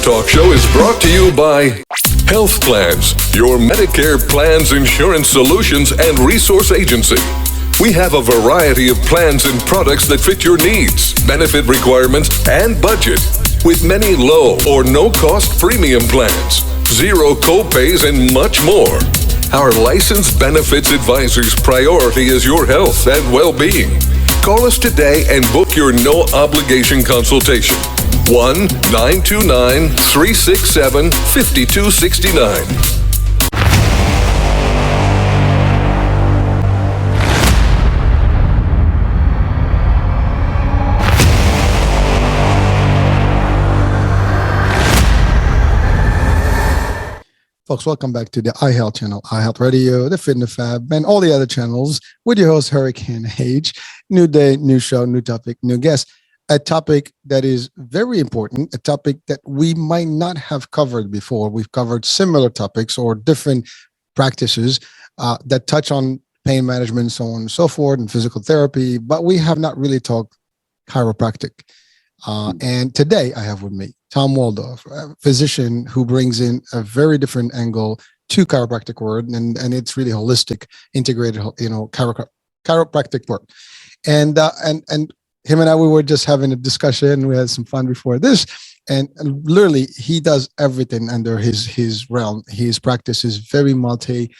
Talk Show is brought to you by Health Plans, your Medicare plans, insurance solutions, and resource agency. We have a variety of plans and products that fit your needs, benefit requirements, and budget, with many low or no-cost premium plans, zero co-pays, and much more. Our licensed benefits advisor's priority is your health and well-being. Call us today and book your no-obligation consultation. 1-929-367-5269. Folks, welcome back to the iHealth channel, iHealth Radio, the Fitness Fab, and all the other channels with your host, Hurricane H. New day, new show, new topic, new guest. A topic that is very important, a topic that we might not have covered before. We've covered similar topics or different practices that touch on pain management, so on and so forth, and physical therapy, but we have not really talked chiropractic. And today I have with me Tom Waldorf, a physician who brings in a very different angle to chiropractic work, and it's really holistic, integrated, chiropractic work. And him and I, we were just having a discussion. We had some fun before this, and literally he does everything under his realm. His practice is very multi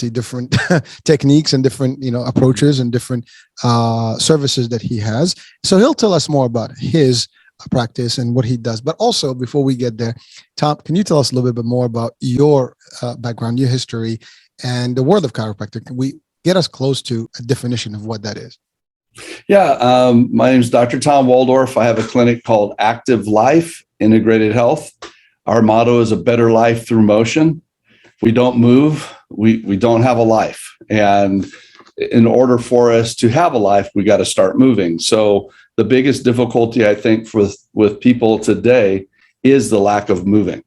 different techniques and different, approaches and different services that he has. So he'll tell us more about his practice and what he does. But also, before we get there, Tom, can you tell us a little bit more about your background, your history, and the world of chiropractic? Can we get us close to a definition of what that is? Yeah, my name is Dr. Tom Waldorf. I have a clinic called Active Life Integrated Health. Our motto is a better life through motion. We don't move, we don't have a life. And in order for us to have a life, we got to start moving. So the biggest difficulty, I think, with people today is the lack of moving.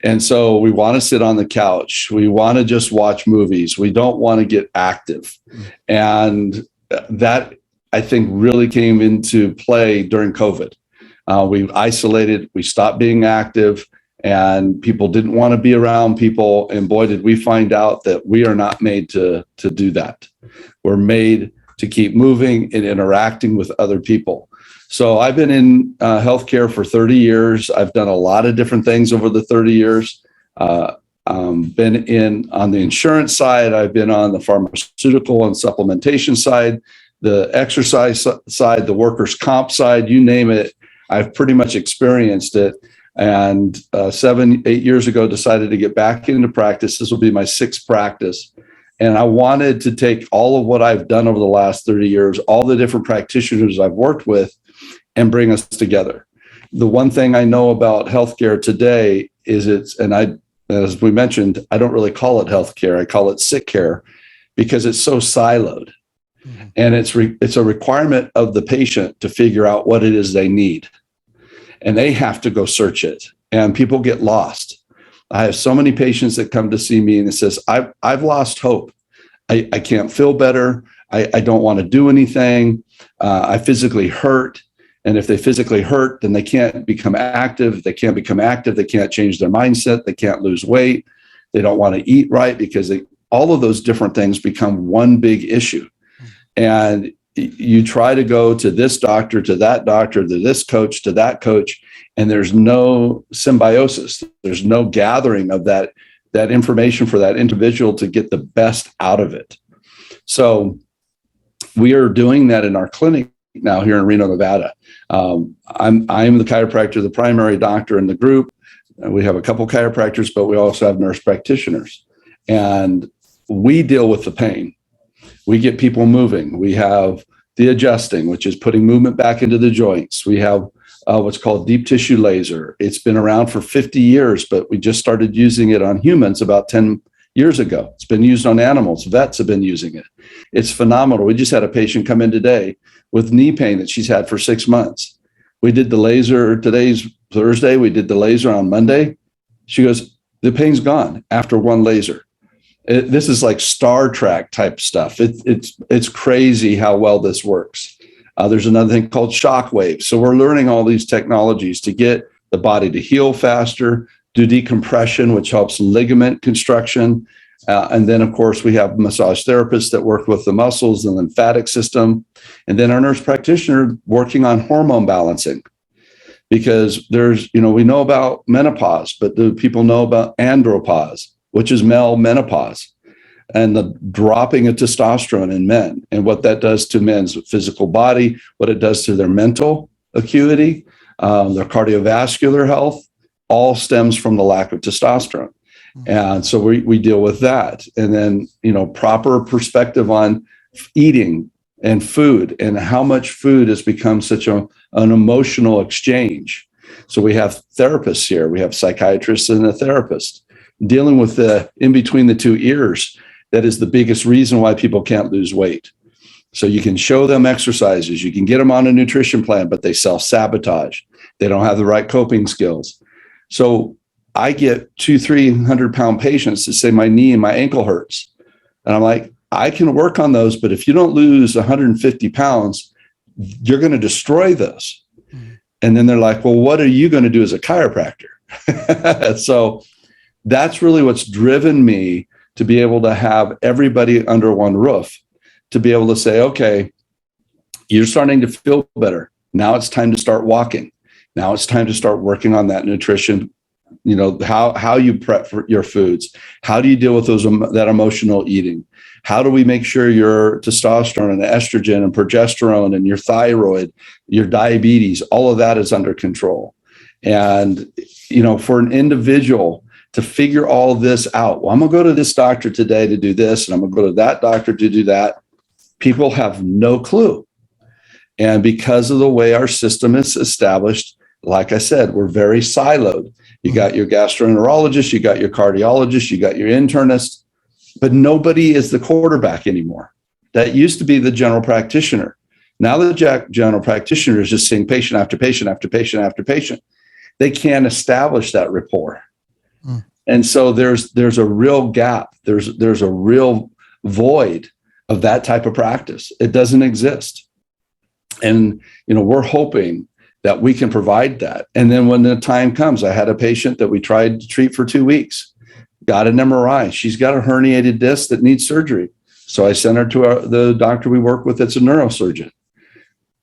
And so we want to sit on the couch. We want to just watch movies. We don't want to get active. And that, I think, really came into play during COVID. We isolated, we stopped being active, and people didn't want to be around people. And boy, did we find out that we are not made to do that. We're made to keep moving and interacting with other people. So I've been in healthcare for 30 years. I've done a lot of different things over the 30 years. Been in on the insurance side. I've been on the pharmaceutical and supplementation side, the exercise side, the workers' comp side, you name it. I've pretty much experienced it. And 8 years ago, decided to get back into practice. This will be my 6th practice. And I wanted to take all of what I've done over the last 30 years, all the different practitioners I've worked with, and bring us together. The one thing I know about healthcare today is as we mentioned, I don't really call it healthcare. I call it sick care because it's so siloed. Mm-hmm. And it's a requirement of the patient to figure out what it is they need. And they have to go search it. And people get lost. I have so many patients that come to see me and it says, I've lost hope. I can't feel better. I don't want to do anything. I physically hurt. And if they physically hurt, then they can't become active. If they can't become active, they can't change their mindset. They can't lose weight. They don't want to eat right because all of those different things become one big issue. And you try to go to this doctor, to that doctor, to this coach, to that coach, and there's no symbiosis. There's no gathering of that information for that individual to get the best out of it. So we are doing that in our clinic now here in Reno, Nevada. I'm the chiropractor, the primary doctor in the group. We have a couple chiropractors, but we also have nurse practitioners. And we deal with the pain. We get people moving. We have the adjusting, which is putting movement back into the joints. We have what's called deep tissue laser. It's been around for 50 years, but we just started using it on humans about 10 years ago. It's been used on animals. Vets have been using it. It's phenomenal. We just had a patient come in today with knee pain that she's had for 6 months. We did the laser. Today's Thursday. We did the laser on Monday. She goes, the pain's gone after one laser. This is like Star Trek type stuff. It's crazy how well this works. There's another thing called shock waves. So we're learning all these technologies to get the body to heal faster, do decompression, which helps ligament construction. And then, of course, we have massage therapists that work with the muscles and lymphatic system. And then our nurse practitioner working on hormone balancing. Because there's, we know about menopause, but do people know about andropause, which is male menopause, and the dropping of testosterone in men and what that does to men's physical body, what it does to their mental acuity, their cardiovascular health, all stems from the lack of testosterone. And so we deal with that. And then, proper perspective on eating and food and how much food has become such an emotional exchange. So we have therapists here. We have psychiatrists and a therapist dealing with the in between the two ears. That is the biggest reason why people can't lose weight. So you can show them exercises, you can get them on a nutrition plan, but they self-sabotage. They don't have the right coping skills. So I get 200-300 pound patients that say my knee and my ankle hurts. And I'm like, I can work on those, but if you don't lose 150 pounds, you're going to destroy those. And then they're like, well, what are you going to do as a chiropractor? So that's really what's driven me to be able to have everybody under one roof, to be able to say, okay, you're starting to feel better. Now it's time to start walking. Now it's time to start working on that nutrition. How you prep for your foods. How do you deal with that emotional eating? How do we make sure your testosterone and estrogen and progesterone and your thyroid, your diabetes, all of that is under control? And, for an individual to figure all this out, well, I'm going to go to this doctor today to do this, and I'm going to go to that doctor to do that. People have no clue. And because of the way our system is established, like I said, we're very siloed. You got your gastroenterologist, you got your cardiologist, you got your internist, but nobody is the quarterback anymore. That used to be the general practitioner. Now the general practitioner is just seeing patient after patient after patient after patient. They can't establish that rapport. And so there's a real gap. There's a real void of that type of practice. It doesn't exist. And, we're hoping that we can provide that. And then when the time comes, I had a patient that we tried to treat for 2 weeks, got an MRI. She's got a herniated disc that needs surgery. So I sent her to the doctor we work with that's a neurosurgeon.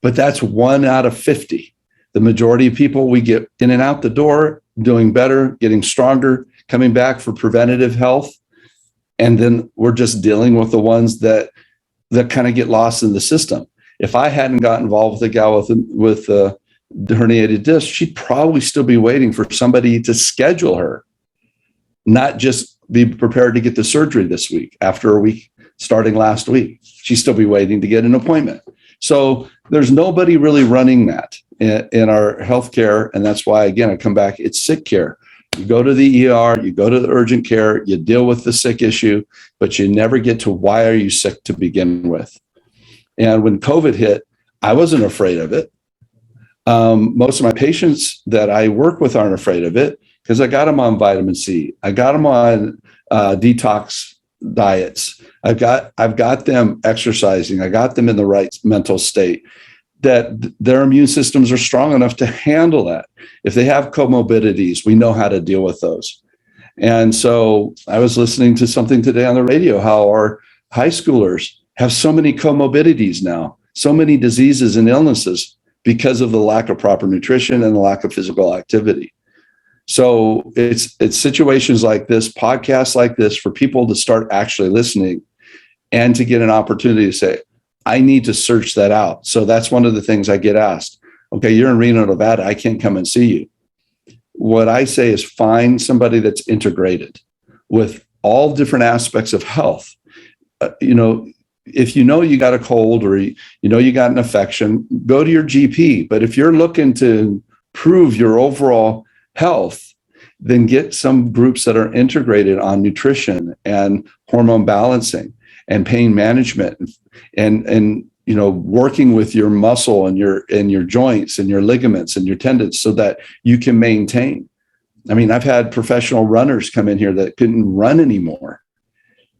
But that's 1 out of 50. The majority of people, we get in and out the door, doing better, getting stronger, coming back for preventative health. And then we're just dealing with the ones that kind of get lost in the system. If I hadn't got involved with a gal with the herniated disc, she'd probably still be waiting for somebody to schedule her, not just be prepared to get the surgery this week after a week starting last week. She'd still be waiting to get an appointment. So there's nobody really running that in our healthcare. And that's why, again, I come back, it's sick care. You go to the ER, you go to the urgent care, you deal with the sick issue, but you never get to why are you sick to begin with. And when COVID hit, I wasn't afraid of it. Most of my patients that I work with aren't afraid of it because I got them on vitamin C. I got them on detox diets. I've got them exercising. I got them in the right mental state that their immune systems are strong enough to handle that. If they have comorbidities, we know how to deal with those. And so I was listening to something today on the radio, how our high schoolers have so many comorbidities now, so many diseases and illnesses because of the lack of proper nutrition and the lack of physical activity. So it's situations like this, podcasts like this, for people to start actually listening and to get an opportunity to say, I need to search that out. So that's one of the things I get asked. Okay, you're in Reno, Nevada. I can't come and see you. What I say is find somebody that's integrated with all different aspects of health. If you know you got a cold or you got an infection, go to your GP. But if you're looking to improve your overall health, then get some groups that are integrated on nutrition and hormone balancing and pain management and working with your muscle and your joints and your ligaments and your tendons so that you can maintain. I mean, I've had professional runners come in here that couldn't run anymore.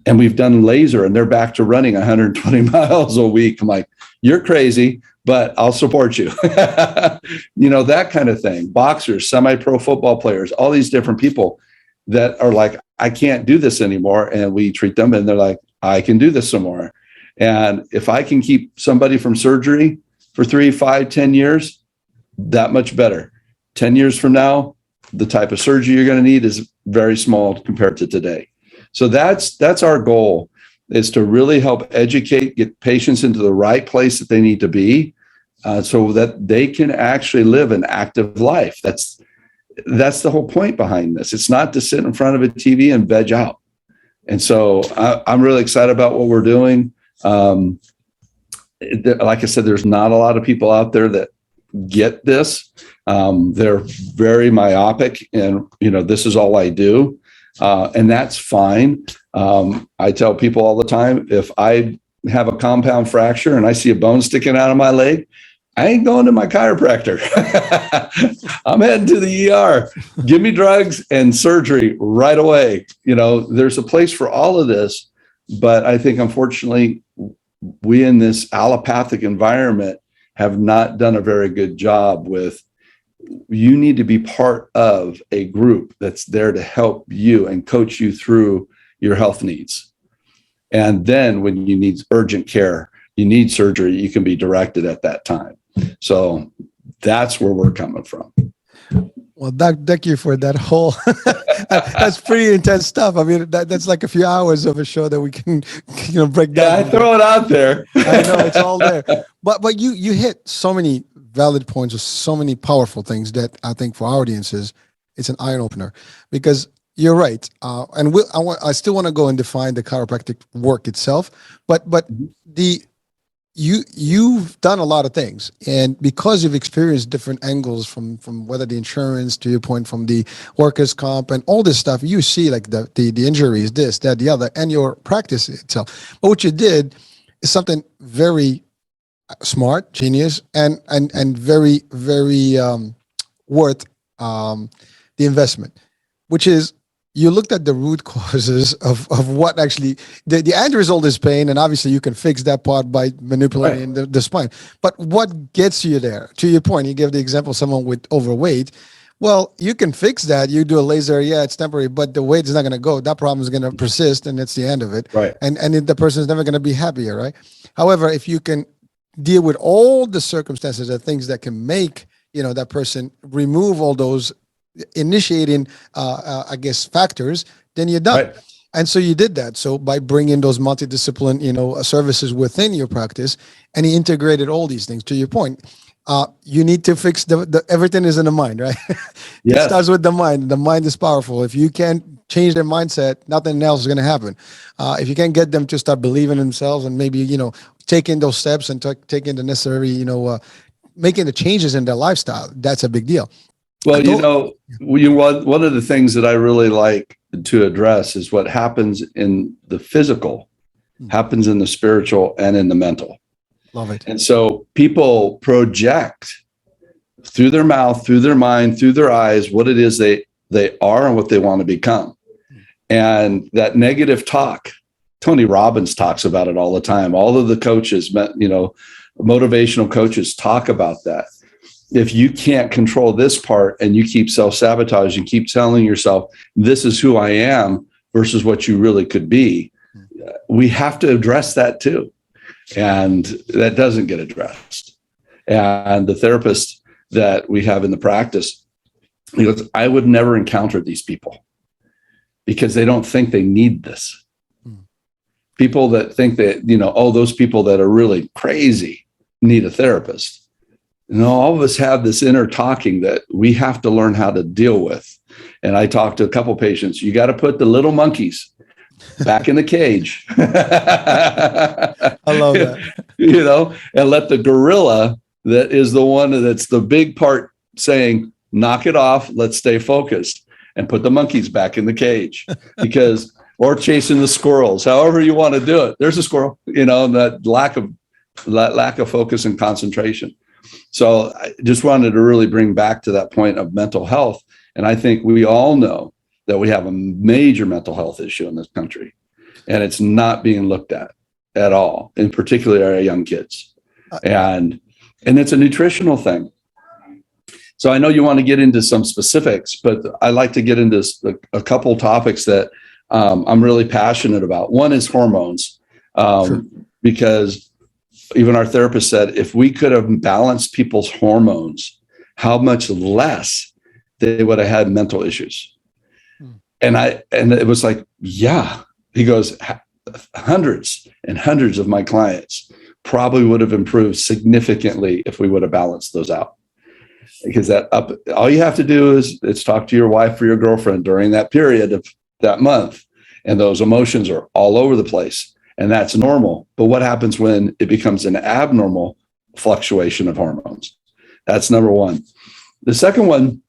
and we've done laser and they're back to running 120 miles a week. I'm like, you're crazy, but I'll support you. That kind of thing. Boxers, semi-pro football players, all these different people that are like, I can't do this anymore. And we treat them and they're like, I can do this some more. And if I can keep somebody from surgery for 3, 5, 10 years, that much better. 10 years from now, the type of surgery you're going to need is very small compared to today. So that's our goal, is to really help educate, get patients into the right place that they need to be, so that they can actually live an active life. That's the whole point behind this. It's not to sit in front of a TV and veg out. And so I'm really excited about what we're doing. Like I said, there's not a lot of people out there that get this. They're very myopic and, this is all I do. And that's fine. I tell people all the time, if I have a compound fracture and I see a bone sticking out of my leg, I ain't going to my chiropractor. I'm heading to the ER. Give me drugs and surgery right away. There's a place for all of this, but I think unfortunately we in this allopathic environment have not done a very good job with, you need to be part of a group that's there to help you and coach you through your health needs. And then when you need urgent care, you need surgery, you can be directed at that time. So that's where we're coming from. Well, thank you for that whole, that's pretty intense stuff. I mean, that's like a few hours of a show that we can, break down. Yeah, I throw it out there. I know it's all there, but you hit so many valid points with so many powerful things that I think for our audiences, it's an eye opener, because you're right. And I still want to go and define the chiropractic work itself, but you've done a lot of things, and because you've experienced different angles from whether the insurance, to your point, from the workers' comp and all this stuff, you see like the injuries, this, that, the other, and your practice itself. But what you did is something very smart, genius, and very, very worth the investment, which is you looked at the root causes of what actually the end result is pain, and obviously you can fix that part by manipulating the spine. But what gets you there? To your point, you gave the example of someone with overweight. Well, you can fix that. You do a laser, yeah, it's temporary, but the weight is not going to go. That problem is going to persist, and it's the end of it. Right. And the person is never going to be happier, right? However, if you can deal with all the circumstances and things that can make that person remove all those initiating factors, then you're done. Right. And so you did that. So by bringing those multidiscipline services within your practice, and you integrated all these things. To your point, you need to fix the everything is in the mind, right? Yes. It starts with the mind. The mind is powerful. If you can't change their mindset, nothing else is going to happen. If you can't get them to start believing in themselves and maybe taking those steps and taking the necessary making the changes in their lifestyle, that's a big deal. Well, one of the things that I really like to address is what happens in the physical, happens in the spiritual and in the mental. Love it. And so people project through their mouth, through their mind, through their eyes, what it is they are and what they want to become. And that negative talk, Tony Robbins talks about it all the time. All of the coaches, motivational coaches talk about that. If you can't control this part and you keep self-sabotaging, keep telling yourself, this is who I am versus what you really could be, we have to address that too. And that doesn't get addressed. And the therapist that we have in the practice, he goes, I would never encounter these people because they don't think they need this. People that think that, those people that are really crazy need a therapist. All of us have this inner talking that we have to learn how to deal with. And I talked to a couple patients, you got to put the little monkeys back in the cage. I love that. And let the gorilla, that is the one that's the big part, saying, knock it off, let's stay focused, and put the monkeys back in the cage. Or chasing the squirrels, however you want to do it. There's a squirrel, and that lack of focus and concentration. So I just wanted to really bring back to that point of mental health. And I think we all know that we have a major mental health issue in this country. and it's not being looked at all, in particular our young kids. And it's a nutritional thing. So I know you want to get into some specifics, but I like to get into a couple topics that I'm really passionate about. One is hormones, Sure. because even our therapist said, if we could have balanced people's hormones, how much less they would have had mental issues. And it was like, yeah, he goes, hundreds and hundreds of my clients probably would have improved significantly if we would have balanced those out. Because all you have to do is talk to your wife or your girlfriend during that period of that month, and those emotions are all over the place, and that's normal. But what happens when it becomes an abnormal fluctuation of hormones? That's number one. The second one,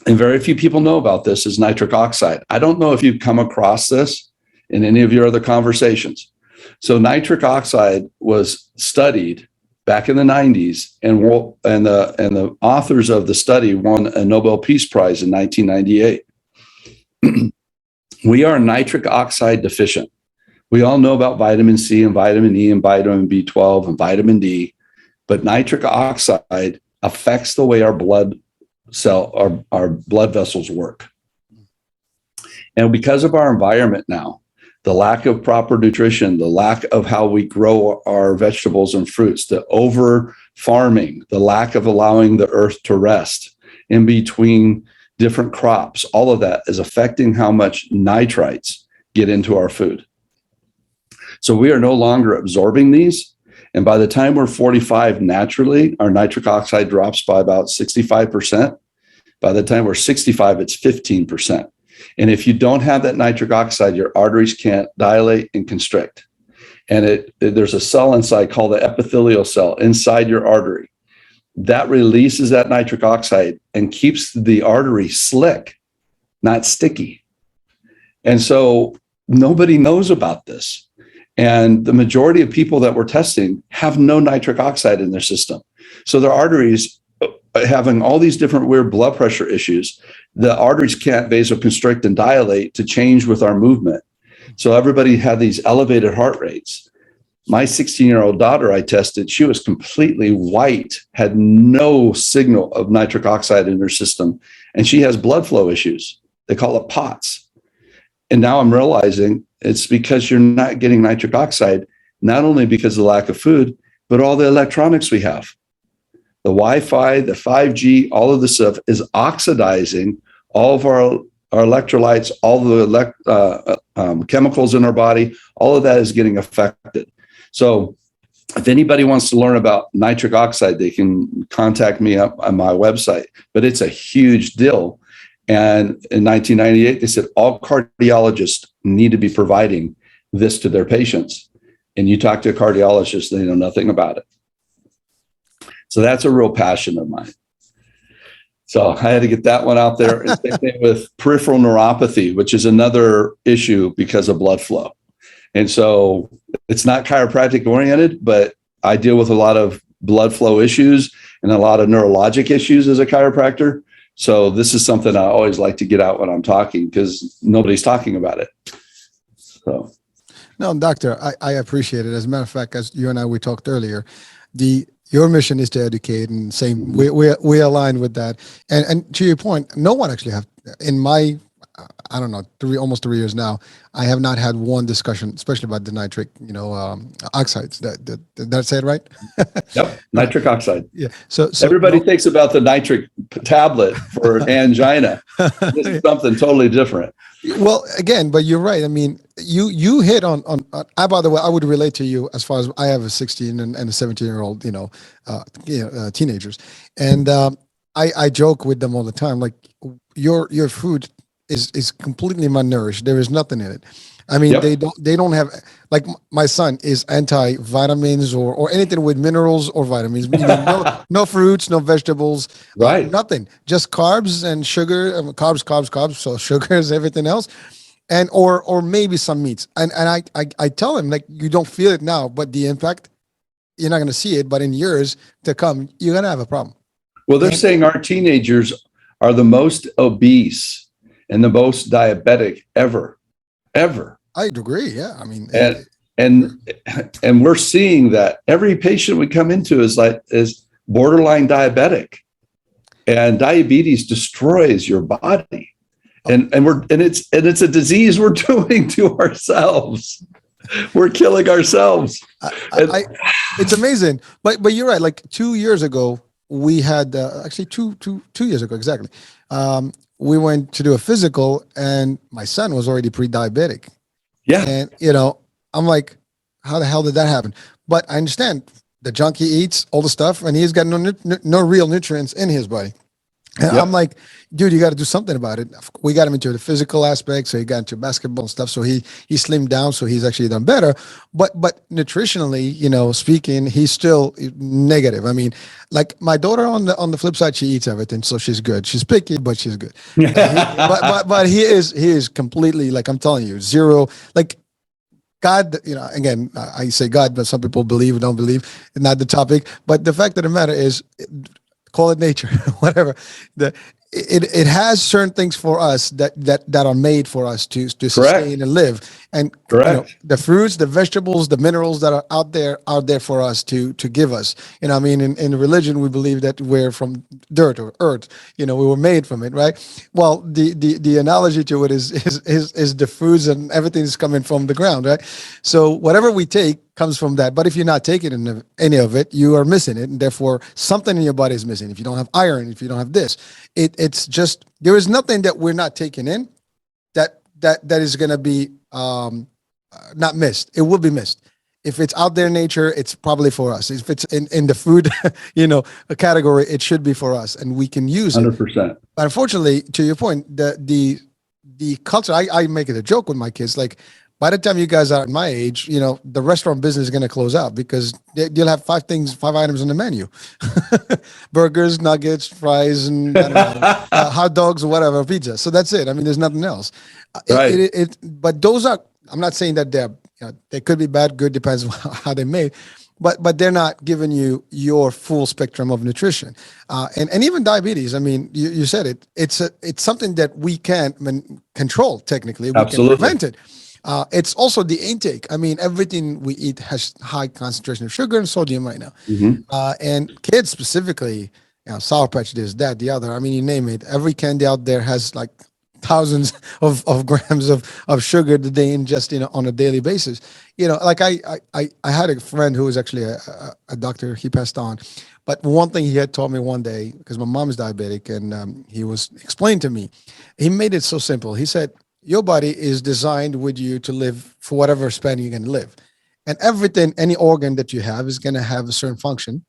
and very few people know about this, is nitric oxide. I don't know if you've come across this in any of your other conversations. So nitric oxide was studied back in the 90s, and the authors of the study won a Nobel Peace Prize in 1998. We are nitric oxide deficient. We all know about vitamin C and vitamin E and vitamin B12 and vitamin D, but nitric oxide affects the way our blood vessels work. And because of our environment now, the lack of proper nutrition, the lack of how we grow our vegetables and fruits, the over farming, the lack of allowing the earth to rest in between different crops, all of that is affecting how much nitrites get into our food. So we are no longer absorbing these. And by the time we're 45, naturally, our nitric oxide drops by about 65%. By the time we're 65, it's 15%. And if you don't have that nitric oxide, your arteries can't dilate and constrict. And there's a cell inside called the epithelial cell inside your artery that releases that nitric oxide and keeps the artery slick, not sticky. And so nobody knows about this. And the majority of people that we're testing have no nitric oxide in their system. So their arteries, having all these different weird blood pressure issues, the arteries can't vasoconstrict and dilate to change with our movement. So everybody had these elevated heart rates. My 16-year-old daughter I tested, she was completely white, had no signal of nitric oxide in her system, and she has blood flow issues. They call it POTS. And now I'm realizing it's because you're not getting nitric oxide, not only because of the lack of food, but all the electronics we have. The Wi-Fi, the 5G, all of this stuff is oxidizing all of our electrolytes, all the chemicals in our body, all of that is getting affected. So if anybody wants to learn about nitric oxide, they can contact me up on my website, but it's a huge deal. And in 1998, they said all cardiologists need to be providing this to their patients. And you talk to a cardiologist, they know nothing about it. So that's a real passion of mine. So I had to get that one out there. And same thing with peripheral neuropathy, which is another issue because of blood flow. And so it's not chiropractic oriented, but I deal with a lot of blood flow issues and a lot of neurologic issues as a chiropractor. So this is something I always like to get out when I'm talking because nobody's talking about it. So. No, doctor, I appreciate it. As a matter of fact, as you and I, we talked earlier, your mission is to educate, and same, we align with that. And to your point, no one actually have, in my, I don't know, almost 3 years now, I have not had one discussion, especially about the nitric, oxides. That's it, right? Yep, nitric oxide. Yeah. So everybody thinks about the nitric tablet for angina. This is something totally different. Well, again, but you're right. I mean, you hit on. By the way, I would relate to you as far as I have a 16 and a 17-year-old, teenagers, and I joke with them all the time. Like your food is completely malnourished. There is nothing in it. I mean, yep. they don't have, like my son is anti-vitamins or anything with minerals or vitamins. No fruits, no vegetables, right? Nothing. Just carbs and sugar. Carbs. So sugar is everything else, and or maybe some meats. And I tell him, like, you don't feel it now, but the impact, you're not going to see it. But in years to come, you're going to have a problem. Well, they're saying our teenagers are the most obese and the most diabetic ever. I agree. Yeah. I mean, And we're seeing that every patient we come into is borderline diabetic, and diabetes destroys your body. And it's a disease we're doing to ourselves. We're killing ourselves. It's amazing. But you're right. Like 2 years ago, we had actually two years ago exactly. We went to do a physical, and my son was already pre-diabetic. Yeah. And I'm like, how the hell did that happen? But I understand the junk he eats, all the stuff, and he's got no real nutrients in his body. And Yep. I'm like, dude, you got to do something about it. We got him into the physical aspect, so he got into basketball and stuff. So he slimmed down, so he's actually done better. But nutritionally, speaking, he's still negative. I mean, like my daughter on the flip side, she eats everything, so she's good. She's picky, but she's good. But he is completely, like, I'm telling you, zero. Like God, again, I say God, but some people believe or don't believe. Not the topic. But the fact of the matter is, call it nature, whatever. It has certain things for us that are made for us to sustain and live. And the fruits, the vegetables, the minerals that are out there for us to give us. I mean, in religion, we believe that we're from dirt or earth. We were made from it, right? Well, the analogy to it is the foods, and everything is coming from the ground, right? So whatever we take comes from that. But if you're not taking any of it, you are missing it, and therefore something in your body is missing. If you don't have iron, if you don't have this, it's just, there is nothing that we're not taking in that is going to be not missed. It will be missed. If it's out there in nature, it's probably for us. If it's in the food, a category, it should be for us, and we can use 100%. it. But unfortunately, to your point, the culture, I make it a joke with my kids, like, by the time you guys are at my age, the restaurant business is going to close out, because you'll have five items on the menu: burgers, nuggets, fries, and I don't know, hot dogs or whatever, pizza. So that's it. I mean, there's nothing else. Right. But those are, I'm not saying that they could be bad, good, depends on how they're made. But they're not giving you your full spectrum of nutrition, and even diabetes. I mean, you said it. It's something that we can't control technically. We Absolutely. can prevent it. It's also the intake. I mean, everything we eat has high concentration of sugar and sodium right now. Mm-hmm. And kids specifically, Sour Patch, this, that, the other. I mean, you name it. Every candy out there has like thousands of grams of sugar that they ingest on a daily basis. Like I had a friend who was actually a doctor. He passed on. But one thing he had told me one day, because my mom is diabetic, and he was explaining to me, he made it so simple. He said, your body is designed with you to live for whatever span you're going to live. And everything, any organ that you have is going to have a certain function.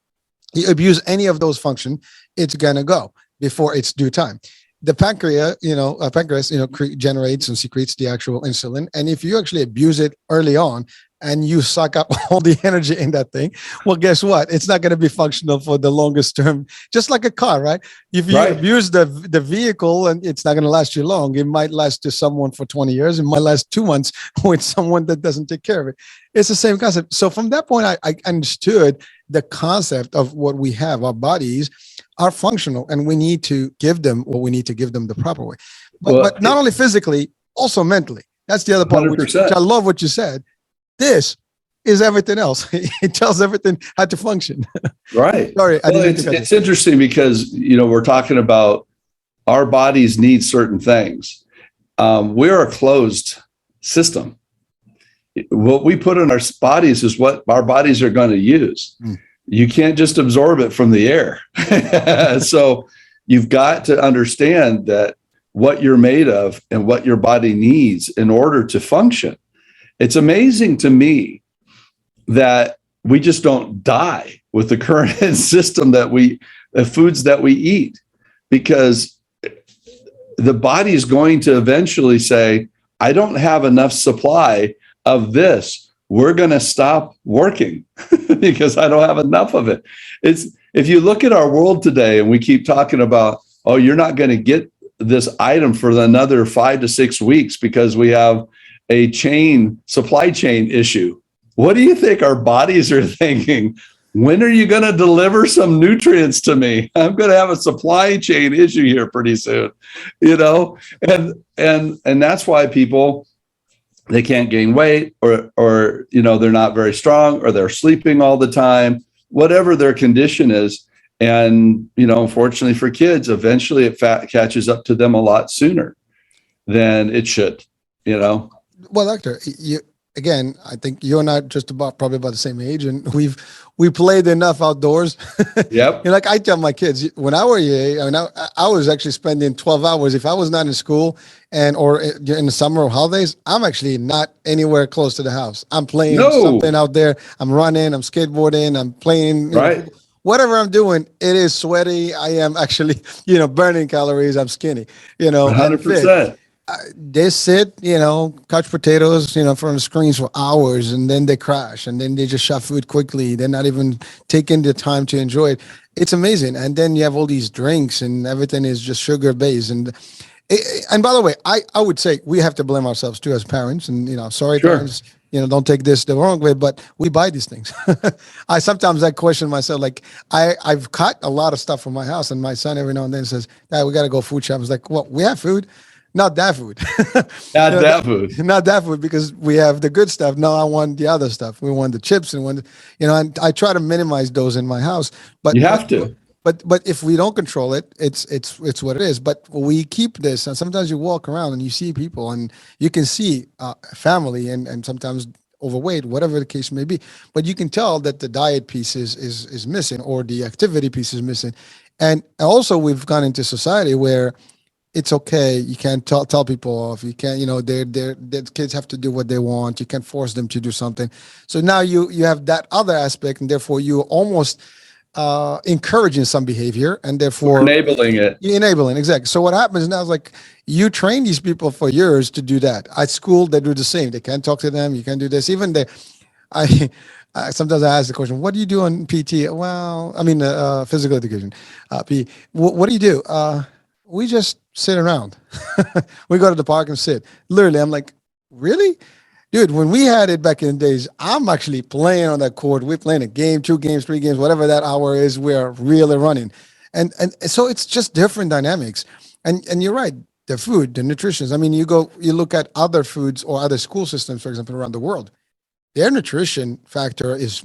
You abuse any of those functions, it's going to go before its due time. The pancreas, generates and secretes the actual insulin. And if you actually abuse it early on, and you suck up all the energy in that thing, well, guess what? It's not going to be functional for the longest term, just like a car, right? If you abuse the vehicle, and it's not going to last you long, it might last to someone for 20 years. It might last 2 months with someone that doesn't take care of it. It's the same concept. So from that point, I understood the concept of what we have. Our bodies are functional, and we need to give them what we need to give them the proper way. But not only physically, also mentally. That's the other part, which I love what you said. This is everything else. It tells everything how to function. Right. Sorry. It's interesting because, we're talking about our bodies need certain things. We're a closed system. What we put in our bodies is what our bodies are going to use. You can't just absorb it from the air. So you've got to understand that what you're made of and what your body needs in order to function. It's amazing to me that we just don't die with the current system the foods that we eat, because the body is going to eventually say, I don't have enough supply of this. We're going to stop working because I don't have enough of it. If you look at our world today, and we keep talking about, oh, you're not going to get this item for another 5 to 6 weeks because we have a supply chain issue. What do you think our bodies are thinking? When are you going to deliver some nutrients to me? I'm going to have a supply chain issue here pretty soon, and that's why people they can't gain weight, or they're not very strong, or they're sleeping all the time, whatever their condition is. And unfortunately for kids, eventually it catches up to them a lot sooner than it should. Well, doctor, again, I think you and I just probably about the same age, and we played enough outdoors. Yep. Like I tell my kids, when I was I was actually spending 12 hours. If I was not in school or in the summer or holidays, I'm actually not anywhere close to the house. I'm playing something out there. I'm running, I'm skateboarding, I'm playing, right. Whatever I'm doing, it is sweaty. I am actually, burning calories. I'm skinny, 100%. They sit, couch potatoes, from the screens for hours, and then they crash, and then they just shove food quickly. They're not even taking the time to enjoy it. It's amazing. And then you have all these drinks, and everything is just sugar based. And by the way, I would say we have to blame ourselves too as parents. And sorry, Sure. parents, don't take this the wrong way, but we buy these things. I sometimes question myself, like I've cut a lot of stuff from my house, and my son every now and then says, "Dad, we got to go food shop." I was like, "Well, we have food." Not that food. Not that food, because we have the good stuff. No, I want the other stuff. We want the chips and and I try to minimize those in my house. But you have to. But if we don't control it, it's what it is. But we keep this, and sometimes you walk around and you see people, and you can see family and sometimes overweight, whatever the case may be. But you can tell that the diet piece is missing, or the activity piece is missing. And also, we've gone into society where it's okay. You can't tell people off. You can't, their kids have to do what they want. You can't force them to do something. So now you have that other aspect, and therefore you almost encouraging some behavior, and therefore enabling it. Enabling, exactly. So what happens now is, like, you train these people for years to do that. At school, they do the same. They can't talk to them. You can't do this. Even I sometimes I ask the question, "What do you do on PT?" Well, I mean, physical education. What do you do? We just sit around. We go to the park and sit. Literally, I'm like, really? Dude, when we had it back in the days, I'm actually playing on that court. We're playing a game, 2 games, 3 games, whatever that hour is, we're really running. And so it's just different dynamics. And you're right, the food, the nutrition. I mean, you look at other foods or other school systems, for example, around the world. Their nutrition factor is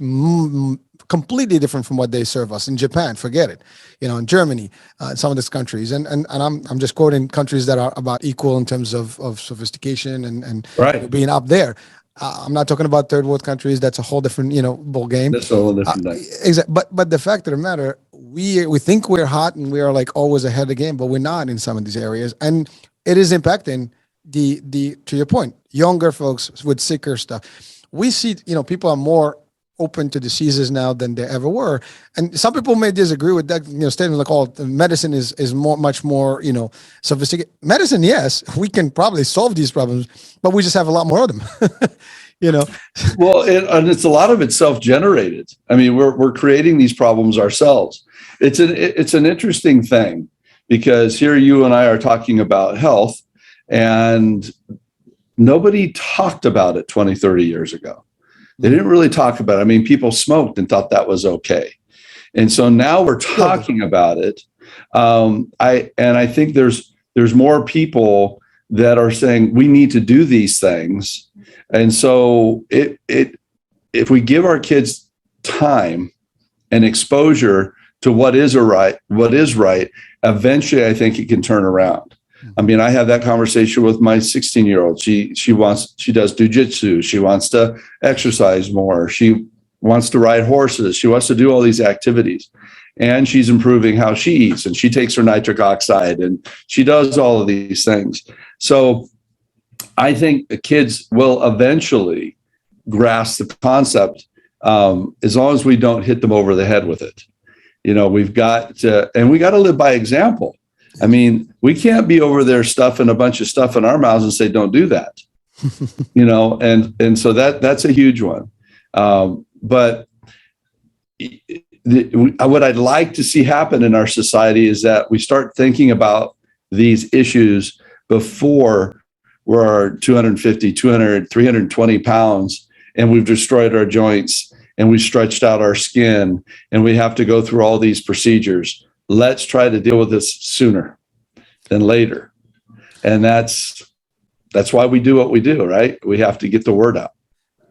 completely different from what they serve us. In Japan, forget it. In Germany, some of these countries, and I'm just quoting countries that are about equal in terms of sophistication and right. being up there. I'm not talking about third world countries. That's a whole different ball game. That's a whole different thing. Exactly. But the fact of the matter, we think we're hot and we are like always ahead of the game, but we're not in some of these areas, and it is impacting the to your point, younger folks with sicker stuff. We see, people are more open to diseases now than they ever were. And some people may disagree with that, statement, like, oh, medicine is much more, sophisticated. Medicine, yes, we can probably solve these problems, but we just have a lot more of them, Well, and it's a lot of it's self-generated. I mean, we're creating these problems ourselves. It's an interesting thing, because here you and I are talking about health, and nobody talked about it 20, 30 years ago. They didn't really talk about it. I mean, people smoked and thought that was okay. And so now we're talking about it. I think there's more people that are saying we need to do these things. And so if we give our kids time and exposure to what is right, eventually I think it can turn around. I mean, I have that conversation with my 16-year-old. She does jujitsu. She wants to exercise more. She wants to ride horses. She wants to do all these activities, and she's improving how she eats, and she takes her nitric oxide, and she does all of these things. So I think the kids will eventually grasp the concept, as long as we don't hit them over the head with it. We've got to, and we got to live by example. I mean, we can't be over there stuffing a bunch of stuff in our mouths and say, don't do that, and so that's a huge one. But what I'd like to see happen in our society is that we start thinking about these issues before we're 250, 200, 320 pounds, and we've destroyed our joints, and we stretched out our skin, and we have to go through all these procedures. Let's try to deal with this sooner than later. And that's that's why we do what we do, right? We have to get the word out.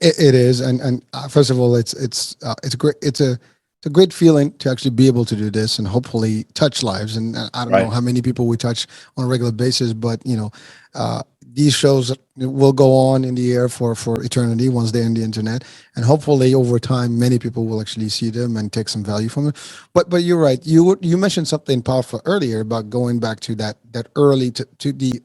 It is, and first of all, it's great. It's a great feeling to actually be able to do this and hopefully touch lives. And I don't know how many people we touch on a regular basis, but these shows will go on in the air for eternity once they're in the internet, and hopefully over time, many people will actually see them and take some value from it. But you're right. You mentioned something powerful earlier about going back to that early to the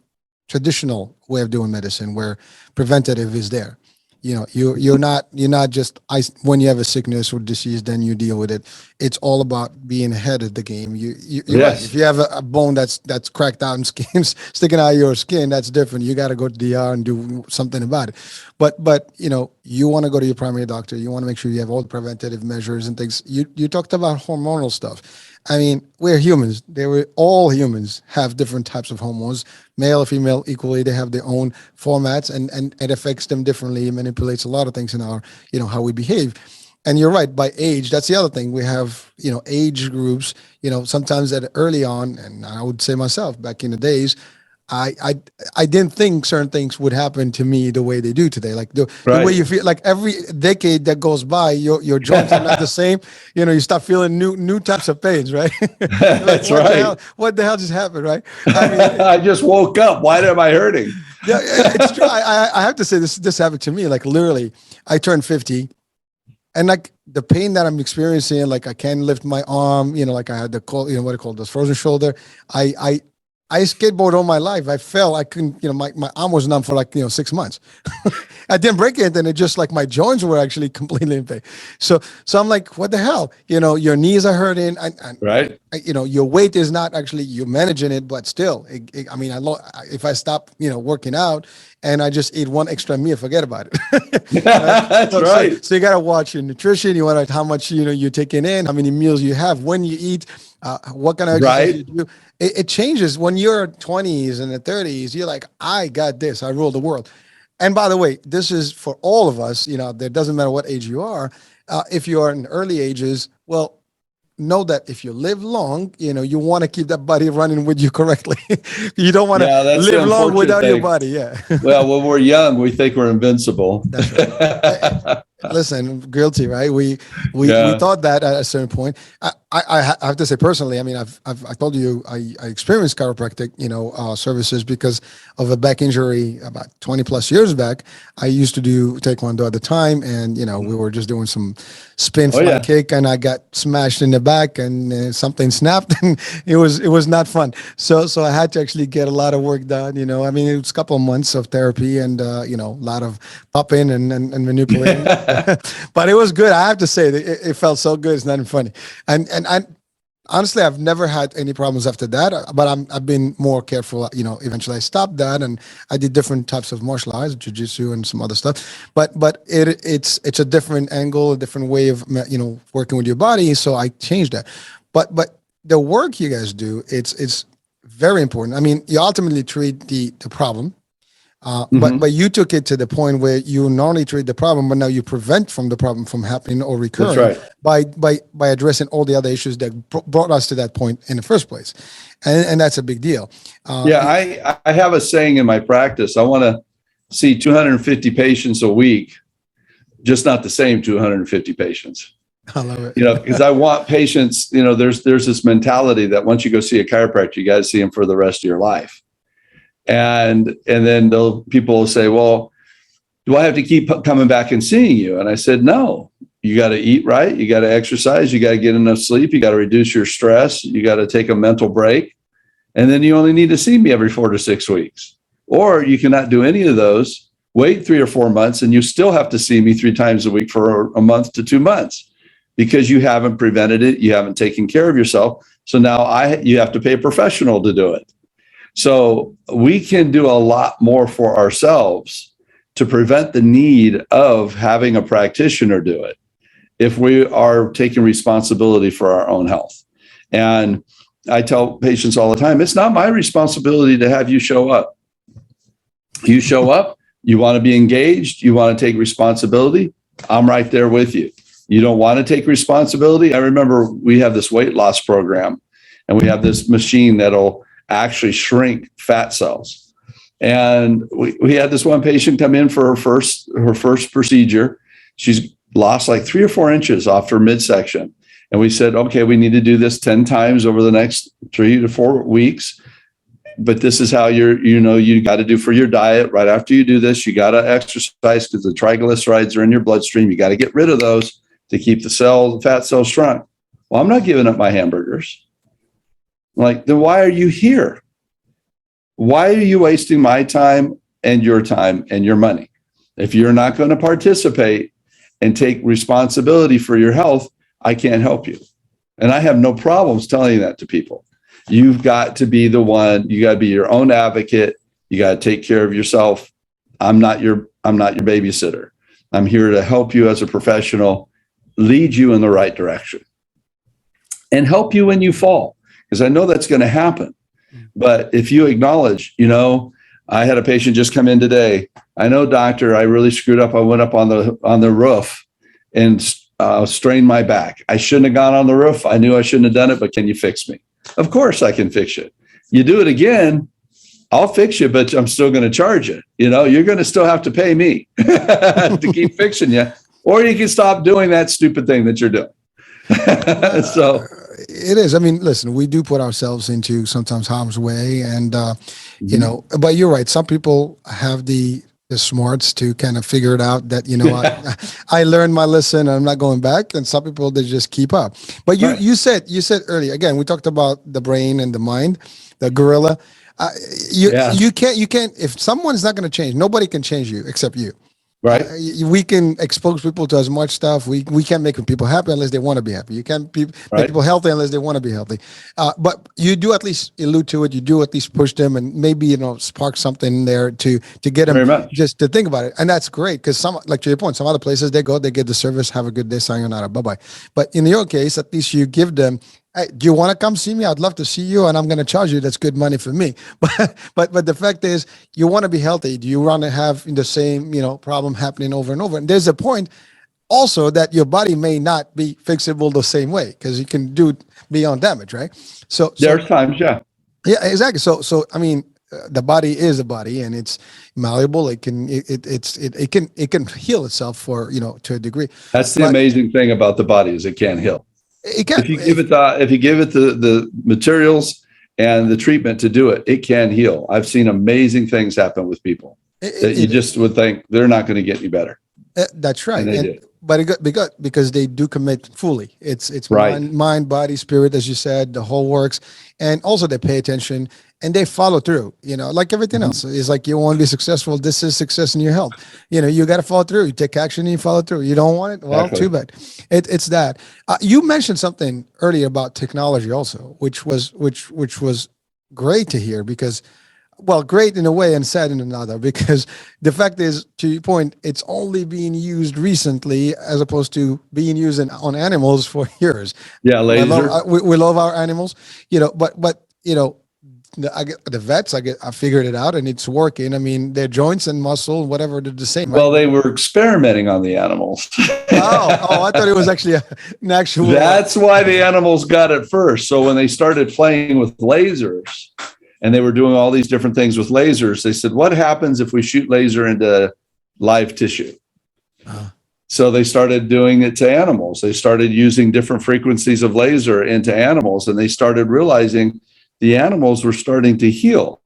traditional way of doing medicine, where preventative is there. You're not just when you have a sickness or disease, then you deal with it. It's all about being ahead of the game. You're right. If you have a bone that's cracked out and skin sticking out of your skin, that's different. You got to go to the ER and do something about it. But you want to go to your primary doctor. You want to make sure you have all the preventative measures and things. You talked about hormonal stuff. I mean, we're humans. All humans have different types of hormones, male or female equally. They have their own formats, and it affects them differently. It manipulates a lot of things in our, how we behave. And you're right, by age, that's the other thing. We have, age groups, sometimes at early on, and I would say myself back in the days, I didn't think certain things would happen to me the way they do today. Like the way you feel, like every decade that goes by, your joints are not the same. You start feeling new types of pains, right? That's right. What the hell just happened, right? I just woke up. Why am I hurting? Yeah, it's true. I have to say this happened to me. Like literally, I turned 50. And like the pain that I'm experiencing, like I can't lift my arm, like I had the what do you call this, frozen shoulder. I skateboarded all my life. I fell. I couldn't, my arm was numb for 6 months. I didn't break it. And it just like my joints were actually completely in pain. So I'm like, what the hell? Your knees are hurting. Right. Your weight is not actually, you're managing it, but still, if I stop, working out and I just eat one extra meal, forget about it. That's right. So you got to watch your nutrition. You want to, how much, you're taking in, how many meals you have, when you eat, what kind of exercise you do. It changes when you're 20s and the 30s. You're like, I got this. I rule the world. And by the way, this is for all of us. It doesn't matter what age you are. If you are in early ages, well, know that if you live long, you want to keep that body running with you correctly. You don't want to live long without your body. Yeah. Well, when we're young, we think we're invincible. That's right. Listen, guilty, right? We thought that at a certain point. I have to say personally, I mean, I told you I experienced chiropractic, services because of a back injury about 20 plus years back. I used to do Taekwondo at the time, and we were just doing some spin fly kick, and I got smashed in the back, and something snapped, and it was not fun. So I had to actually get a lot of work done. I mean, it was a couple of months of therapy and a lot of popping and manipulating. But it was good. I have to say that it felt so good. It's not even funny. And honestly, I've never had any problems after that, but I've been more careful. Eventually I stopped that, and I did different types of martial arts, jiu-jitsu and some other stuff. But it's a different angle, a different way of, working with your body. So I changed that. But the work you guys do, it's very important. I mean, you ultimately treat the problem. But you took it to the point where you not only treat the problem, but now you prevent from the problem from happening or recurring by addressing all the other issues that brought us to that point in the first place, and that's a big deal. I have a saying in my practice: I want to see 250 patients a week, just not the same 250 patients. I love it. Because I want patients. There's this mentality that once you go see a chiropractor, you got to see him for the rest of your life. And then people will say, well, do I have to keep coming back and seeing you? And I said, no, you got to eat right. You got to exercise. You got to get enough sleep. You got to reduce your stress. You got to take a mental break. And then you only need to see me every 4 to 6 weeks. Or you cannot do any of those, wait 3 or 4 months, and you still have to see me 3 times a week for a month to 2 months because you haven't prevented it. You haven't taken care of yourself. So now you have to pay a professional to do it. So we can do a lot more for ourselves to prevent the need of having a practitioner do it if we are taking responsibility for our own health. And I tell patients all the time, it's not my responsibility to have you show up. You show up, you want to be engaged, you want to take responsibility, I'm right there with you. You don't want to take responsibility. I remember we have this weight loss program, and we have this machine that'll actually shrink fat cells. And we had this one patient come in for her first procedure. She's lost like 3 or 4 inches off her midsection. And we said, okay, we need to do this 10 times over the next 3 to 4 weeks. But this is how you got to do for your diet. Right after you do this, you got to exercise because the triglycerides are in your bloodstream. You got to get rid of those to keep the fat cells shrunk. Well, I'm not giving up my hamburgers. Like, then why are you here? Why are you wasting my time and your money? If you're not going to participate and take responsibility for your health, I can't help you. And I have no problems telling that to people. You've got to be the one, you got to be your own advocate. You got to take care of yourself. I'm not your babysitter. I'm here to help you as a professional, lead you in the right direction, and help you when you fall, because I know that's going to happen. But if you acknowledge, I had a patient just come in today. I know, doctor, I really screwed up. I went up on the roof and strained my back. I shouldn't have gone on the roof. I knew I shouldn't have done it, but can you fix me? Of course I can fix it. You do it again, I'll fix you, but I'm still going to charge you. You're going to still have to pay me to keep fixing you, or you can stop doing that stupid thing that you're doing. So it is. I mean, listen, we do put ourselves into sometimes harm's way, and but you're right. Some people have the smarts to kind of figure it out that, I learned my lesson and I'm not going back. And some people, they just keep up. But you said earlier, again, we talked about the brain and the mind, the gorilla. You can't, if someone's not going to change, nobody can change you except you. Right. We can expose people to as much stuff. We can't make people happy unless they want to be happy. You can't make people healthy unless they want to be healthy. But you do at least allude to it. You do at least push them and maybe, spark something there to get them just to think about it. And that's great because like to your point, some other places they go, they get the service, have a good day, sayonara, bye-bye. But in your case, at least you give them, hey, do you want to come see me? I'd love to see you, and I'm going to charge you. That's good money for me. But the fact is, you want to be healthy. Do you want to have the same problem happening over and over? And there's a point also that your body may not be fixable the same way because you can do beyond damage, right? So there's times, yeah, exactly. So I mean, the body is a body, and it's malleable. It can heal itself for to a degree. That's the amazing thing about the body is it can heal. It can. If you give it the materials and the treatment to do it, it can heal. I've seen amazing things happen with people that you just would think they're not going to get any better. That's right. And they did. But because they do commit fully. It's right. mind, body, spirit, as you said, the whole works. And also they pay attention and they follow through, like everything else. It's like you want to be successful. This is success in your health. You got to follow through. You take action and you follow through. You don't want it? Well, Too bad. It's that. You mentioned something earlier about technology also, which was great to hear because, well, great in a way and sad in another, because the fact is, to your point, it's only being used recently as opposed to being used on animals for years. Yeah, laser. We love our animals, but the vets, I figured it out and it's working. I mean, their joints and muscle, whatever, they're the same. Well, they were experimenting on the animals. I thought it was actually an actual. That's why the animals got it first. So when they started playing with lasers and they were doing all these different things with lasers, they said, what happens if we shoot laser into live tissue? So they started doing it to animals. They started using different frequencies of laser into animals, and they started realizing the animals were starting to heal.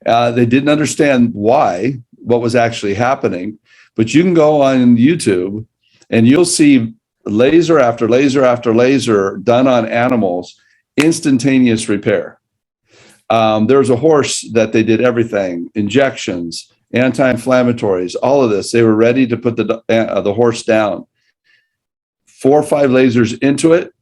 They didn't understand what was actually happening, but you can go on YouTube and you'll see laser after laser after laser done on animals, instantaneous repair. There was a horse that they did everything, injections, anti-inflammatories, all of this. They were ready to put the horse down. 4 or 5 lasers into it,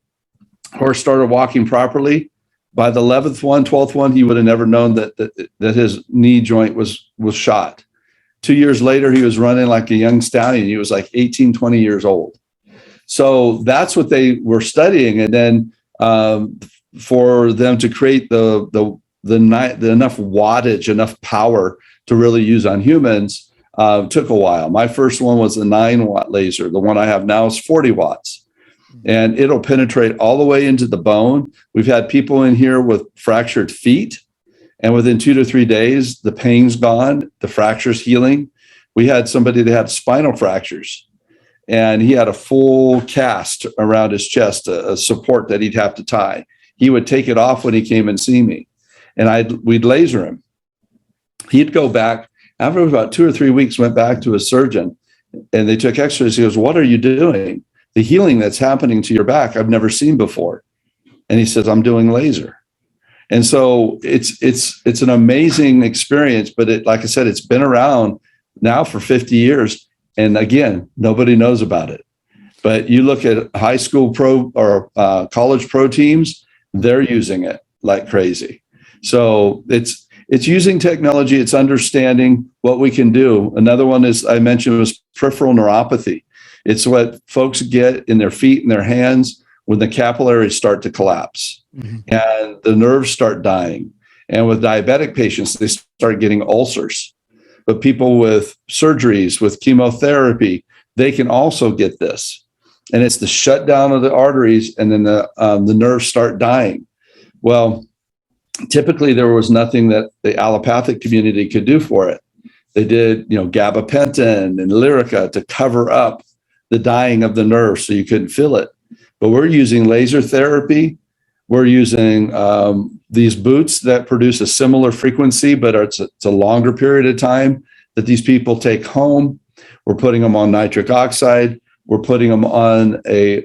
horse started walking properly. By the 11th one, 12th one, he would have never known that his knee joint was shot. 2 years later, he was running like a young stallion. He was like 18, 20 years old. So that's what they were studying. And then for them to create the enough wattage, enough power to really use on humans took a while. My first one was a 9-watt laser. The one I have now is 40 watts. And it'll penetrate all the way into the bone. We've had people in here with fractured feet And within 2 to 3 days, the pain's gone, the fracture's healing. We had somebody that had spinal fractures, and he had a full cast around his chest, a support that he'd have to tie. He would take it off when he came and see me, and we'd laser him. He'd go back after about 2 or 3 weeks, went back to his surgeon, and they took x-rays. He goes, "What are you doing? The healing that's happening to your back, I've never seen before." And he says, "I'm doing laser." And so it's an amazing experience, but like I said, it's been around now for 50 years. And again, nobody knows about it. But you look at high school pro or college pro teams, they're using it like crazy. So it's using technology. It's understanding what we can do. Another one is I mentioned was peripheral neuropathy. It's what folks get in their feet and their hands when the capillaries start to collapse, and the nerves start dying. And with diabetic patients, they start getting ulcers. But people with surgeries, with chemotherapy, they can also get this. And it's the shutdown of the arteries, and then the nerves start dying. Well, typically there was nothing that the allopathic community could do for it. They did, gabapentin and Lyrica to cover up the dying of the nerve so you couldn't feel it. But we're using laser therapy. We're using these boots that produce a similar frequency, but it's a longer period of time that these people take home. We're putting them on nitric oxide. We're putting them on a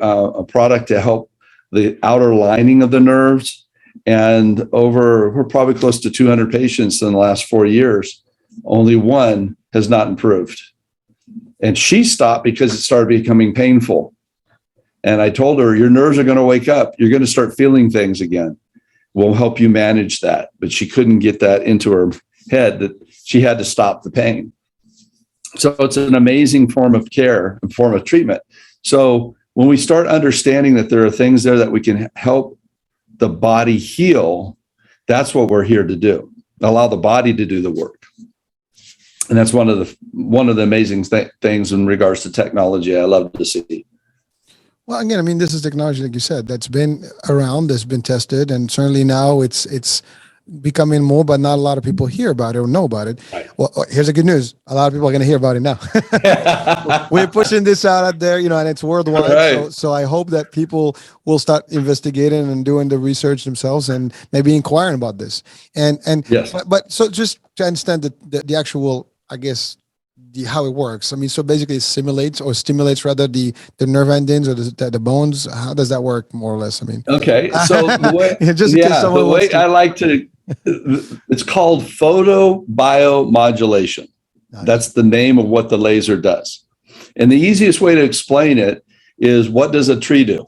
product to help the outer lining of the nerves. And we're probably close to 200 patients in the last 4 years. Only one has not improved. And she stopped because it started becoming painful. And I told her, your nerves are going to wake up. You're going to start feeling things again. We'll help you manage that. But she couldn't get that into her head that she had to stop the pain. So it's an amazing form of care and form of treatment. So when we start understanding that there are things there that we can help the body heal, that's what we're here to do. Allow the body to do the work. And that's one of the amazing things in regards to technology I love to see. Well, again, I mean, this is technology, like you said, that's been around, that's been tested, and certainly now it's becoming more, but not a lot of people hear about it or know about it. Right. Well, here's the good news. A lot of people are going to hear about it now. We're pushing this out there, and it's worldwide. Right. So I hope that people will start investigating and doing the research themselves and maybe inquiring about this. And yes. But so just to understand the actual, I guess, how it works. I mean, so basically it stimulates rather the nerve endings or the bones. How does that work more or less? I mean, okay. So the way I like to, it's called photobiomodulation. Nice. That's the name of what the laser does. And the easiest way to explain it is, what does a tree do?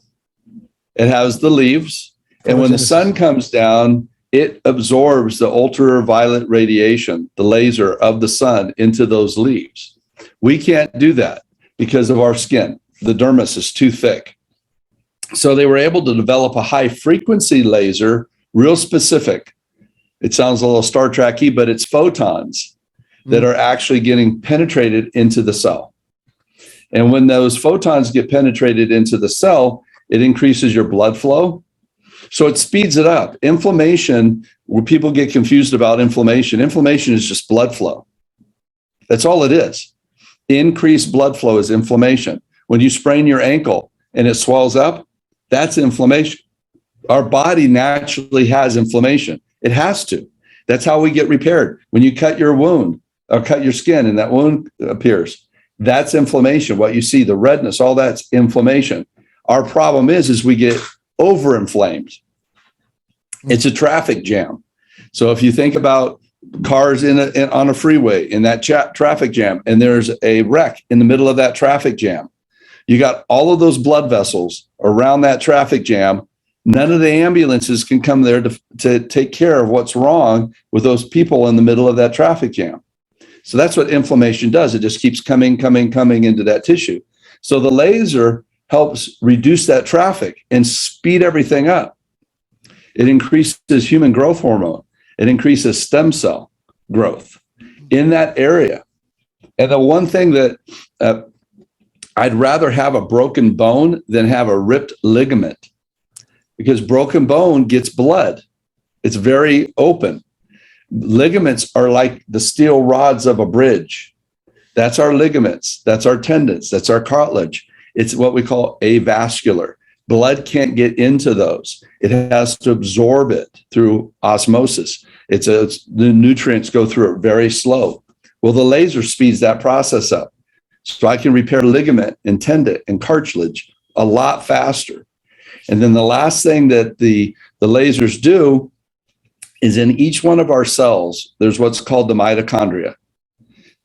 It has the leaves, and when the sun comes down, it absorbs the ultraviolet radiation, the laser of the sun, into those leaves. We can't do that because of our skin. The dermis is too thick. So they were able to develop a high frequency laser, real specific. It sounds a little Star Trek-y, but it's photons that are actually getting penetrated into the cell. And when those photons get penetrated into the cell, it increases your blood flow. So it speeds it up. Inflammation, where people get confused about inflammation is just blood flow. That's all it is. Increased blood flow is inflammation. When you sprain your ankle and it swells up, that's inflammation. Our body naturally has inflammation. It has to. That's how we get repaired. When you cut your wound or cut your skin and that wound appears, that's inflammation. What you see, the redness, all that's inflammation. Our problem is we get overinflamed. It's a traffic jam. So if you think about cars on a freeway in that traffic jam, and there's a wreck in the middle of that traffic jam, you got all of those blood vessels around that traffic jam. None of the ambulances can come there to take care of what's wrong with those people in the middle of that traffic jam. So that's what inflammation does. It just keeps coming into that tissue. So the laser helps reduce that traffic and speed everything up. It increases human growth hormone. It increases stem cell growth in that area. And the one thing that I'd rather have a broken bone than have a ripped ligament, because broken bone gets blood. It's very open. Ligaments are like the steel rods of a bridge. That's our ligaments. That's our tendons. That's our cartilage. It's what we call avascular. Blood can't get into those. It has to absorb it through osmosis. The nutrients go through it very slow. Well, the laser speeds that process up. So I can repair ligament and tendon and cartilage a lot faster. And then the last thing that the lasers do is in each one of our cells, there's what's called the mitochondria.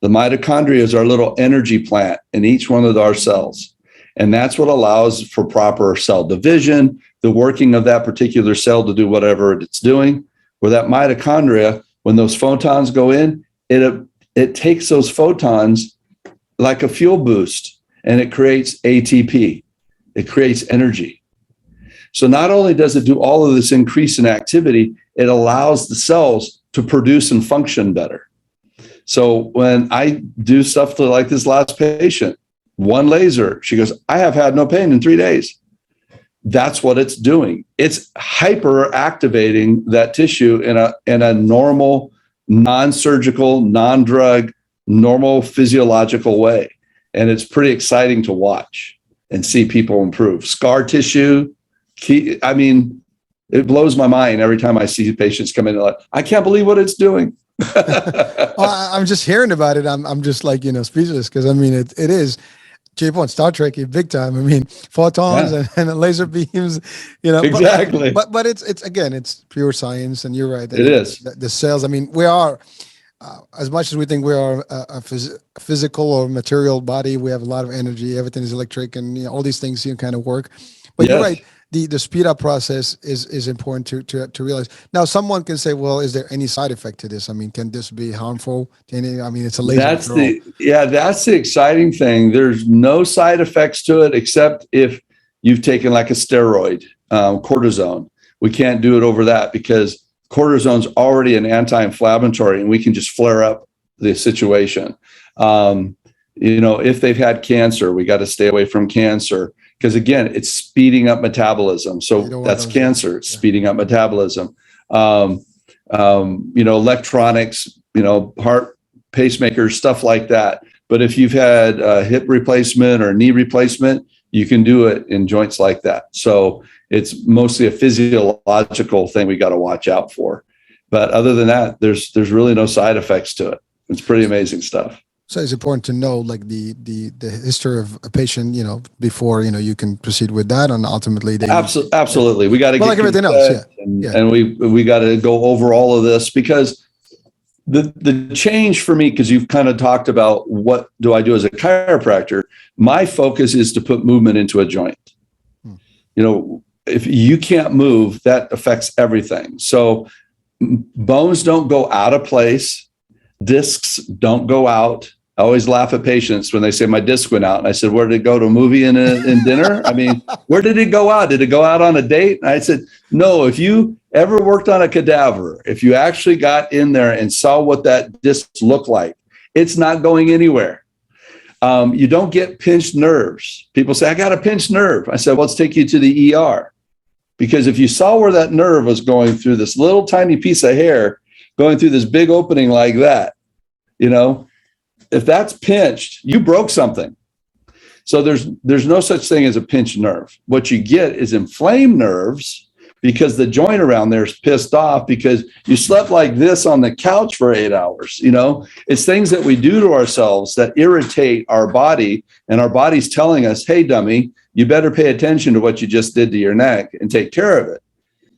The mitochondria is our little energy plant in each one of our cells. And that's what allows for proper cell division, the working of that particular cell to do whatever it's doing. Where that mitochondria, when those photons go in, it takes those photons like a fuel boost, and it creates ATP. It creates energy. So not only does it do all of this increase in activity, it allows the cells to produce and function better. So when I do stuff like this last patient, one laser, she goes, I have had no pain in 3 days. That's what it's doing. It's hyper activating that tissue in a normal, non-surgical, non-drug, normal physiological way. And it's pretty exciting to watch and see people improve. Scar tissue, it blows my mind every time I see patients come in and like, I can't believe what it's doing. Well, I'm just hearing about it. I'm just like, speechless, because it is. To your point, Star Trek, big time. Photons and laser beams, Exactly. But it's pure science, and you're right. It is. The cells. We are, as much as we think we are a physical or material body, we have a lot of energy. Everything is electric, and all these things kind of work. But You're right. The speed up process is important to realize. Now, someone can say, well, is there any side effect to this? Can this be harmful to any? It's a laser. That's the exciting thing. There's no side effects to it, except if you've taken like a steroid, cortisone. We can't do it over that because cortisone's already an anti-inflammatory, and we can just flare up the situation. If they've had cancer, we got to stay away from cancer. Because again, it's speeding up metabolism. So that's cancer, speeding up metabolism. Electronics, heart pacemakers, stuff like that. But if you've had a hip replacement or knee replacement, you can do it in joints like that. So it's mostly a physiological thing we got to watch out for. But other than that, there's really no side effects to it. It's pretty amazing stuff. So it's important to know like the history of a patient, before, you can proceed with that, and ultimately absolutely. We got to get like everything else. And we got to go over all of this, because the change for me, because you've kind of talked about what do I do as a chiropractor, my focus is to put movement into a joint. If you can't move, that affects everything. So bones don't go out of place. Discs don't go out. I always laugh at patients when they say my disc went out. And I said, where did it go, to a movie and dinner? Where did it go out? Did it go out on a date? And I said, no, if you ever worked on a cadaver, if you actually got in there and saw what that disc looked like, it's not going anywhere. You don't get pinched nerves. People say, I got a pinched nerve. I said, well, let's take you to the ER. Because if you saw where that nerve was going through this little tiny piece of hair, going through this big opening like that, if that's pinched, you broke something. So there's no such thing as a pinched nerve. What you get is inflamed nerves, because the joint around there is pissed off because you slept like this on the couch for 8 hours. It's things that we do to ourselves that irritate our body, and our body's telling us, hey, dummy, you better pay attention to what you just did to your neck and take care of it.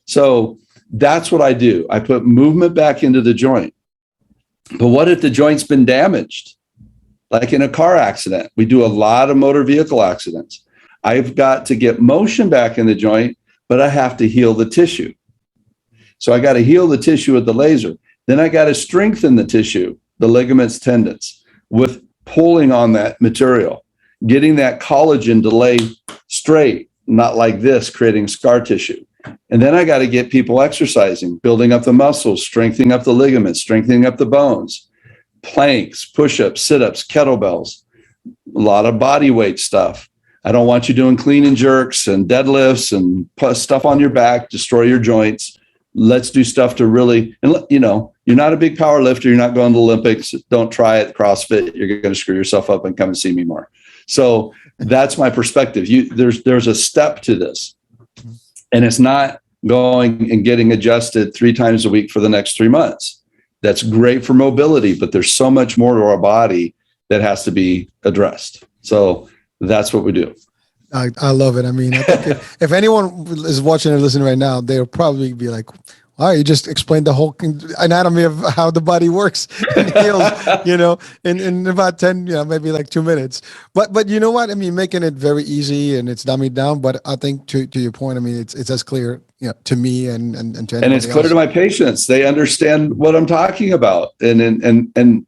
So that's what I do. I put movement back into the joint. But what if the joint's been damaged? Like in a car accident, we do a lot of motor vehicle accidents. I've got to get motion back in the joint, but I have to heal the tissue. So I got to heal the tissue with the laser. Then I got to strengthen the tissue, the ligaments, tendons, with pulling on that material, getting that collagen to lay straight, not like this, creating scar tissue. And then I got to get people exercising, building up the muscles, strengthening up the ligaments, strengthening up the bones, planks, push-ups, sit-ups, kettlebells, a lot of body weight stuff. I don't want you doing clean and jerks and deadlifts and stuff on your back, destroy your joints. Let's do stuff to really, and you You're not a big power lifter. You're not going to the Olympics. Don't try it. CrossFit. You're going to screw yourself up and come and see me more. So that's my perspective. There's a step to this, and it's not going and getting adjusted 3 times a week for the next 3 months. That's great for mobility, but there's so much more to our body that has to be addressed. So that's what we do. I love it. I mean, I think if anyone is watching or listening right now, they'll probably be like, wow, you just explained the whole anatomy of how the body works and heals, in about 10, maybe like 2 minutes. But you know what? I mean, making it very easy and it's dummied down. But I think to your point, I mean, it's as clear, to me and to anybody and it's clear to my patients. They understand what I'm talking about. And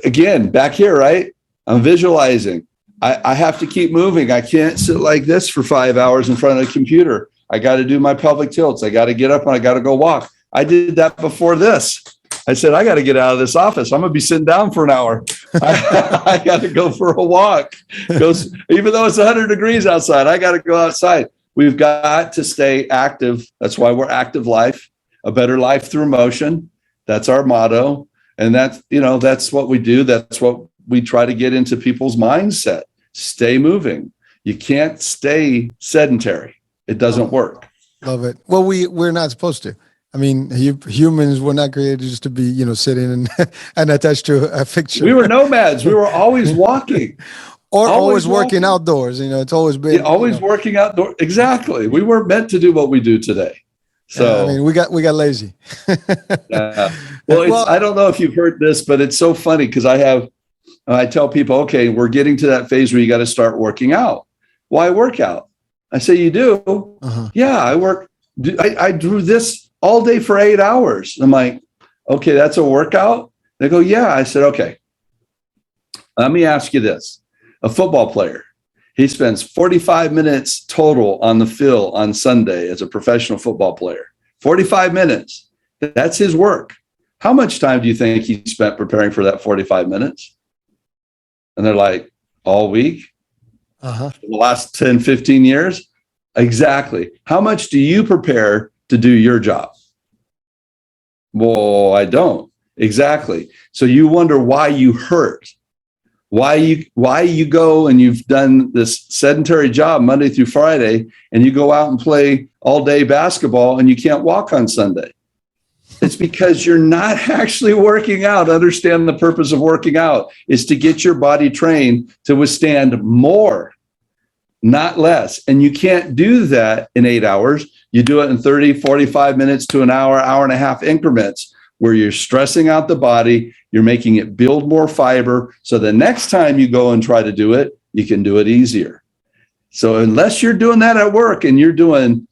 again, back here, right? I'm visualizing. I have to keep moving. I can't sit like this for 5 hours in front of a computer. I got to do my pelvic tilts. I got to get up and I got to go walk. I did that before this. I said, I got to get out of this office. I'm going to be sitting down for an hour. I got to go for a walk. Even though it's 100 degrees outside, I got to go outside. We've got to stay active. That's why we're Active Life, a better life through motion. That's our motto. And that's what we do. That's what we try to get into people's mindset. Stay moving. You can't stay sedentary. It doesn't work. Love it. Well, we're not supposed to. I mean, humans were not created just to be, sitting and attached to a fixture. We were nomads. We were always walking. Or always working outdoors. It's always been. Always working outdoors. Exactly. We weren't meant to do what we do today. So I mean, we got lazy. Well, I don't know if you've heard this, but it's so funny because I tell people, okay, we're getting to that phase where you got to start working out. Why work out? I say, you do? Uh-huh. Yeah, I drew this all day for 8 hours. I'm like, okay, that's a workout? They go, yeah. I said, okay, let me ask you this. A football player, he spends 45 minutes total on the field on Sunday as a professional football player. 45 minutes. That's his work. How much time do you think he spent preparing for that 45 minutes? And they're like, all week? For the last 10, 15 years? Exactly. How much do you prepare to do your job? Well, I don't. Exactly. So you wonder why you hurt. Why you go and you've done this sedentary job Monday through Friday and you go out and play all day basketball and you can't walk on Sunday. It's because you're not actually working out. Understand the purpose of working out is to get your body trained to withstand more, not less. And you can't do that in 8 hours. You do it in 30, 45 minutes to an hour, hour and a half increments where you're stressing out the body. You're making it build more fiber. So the next time you go and try to do it, you can do it easier. So unless you're doing that at work and you're doing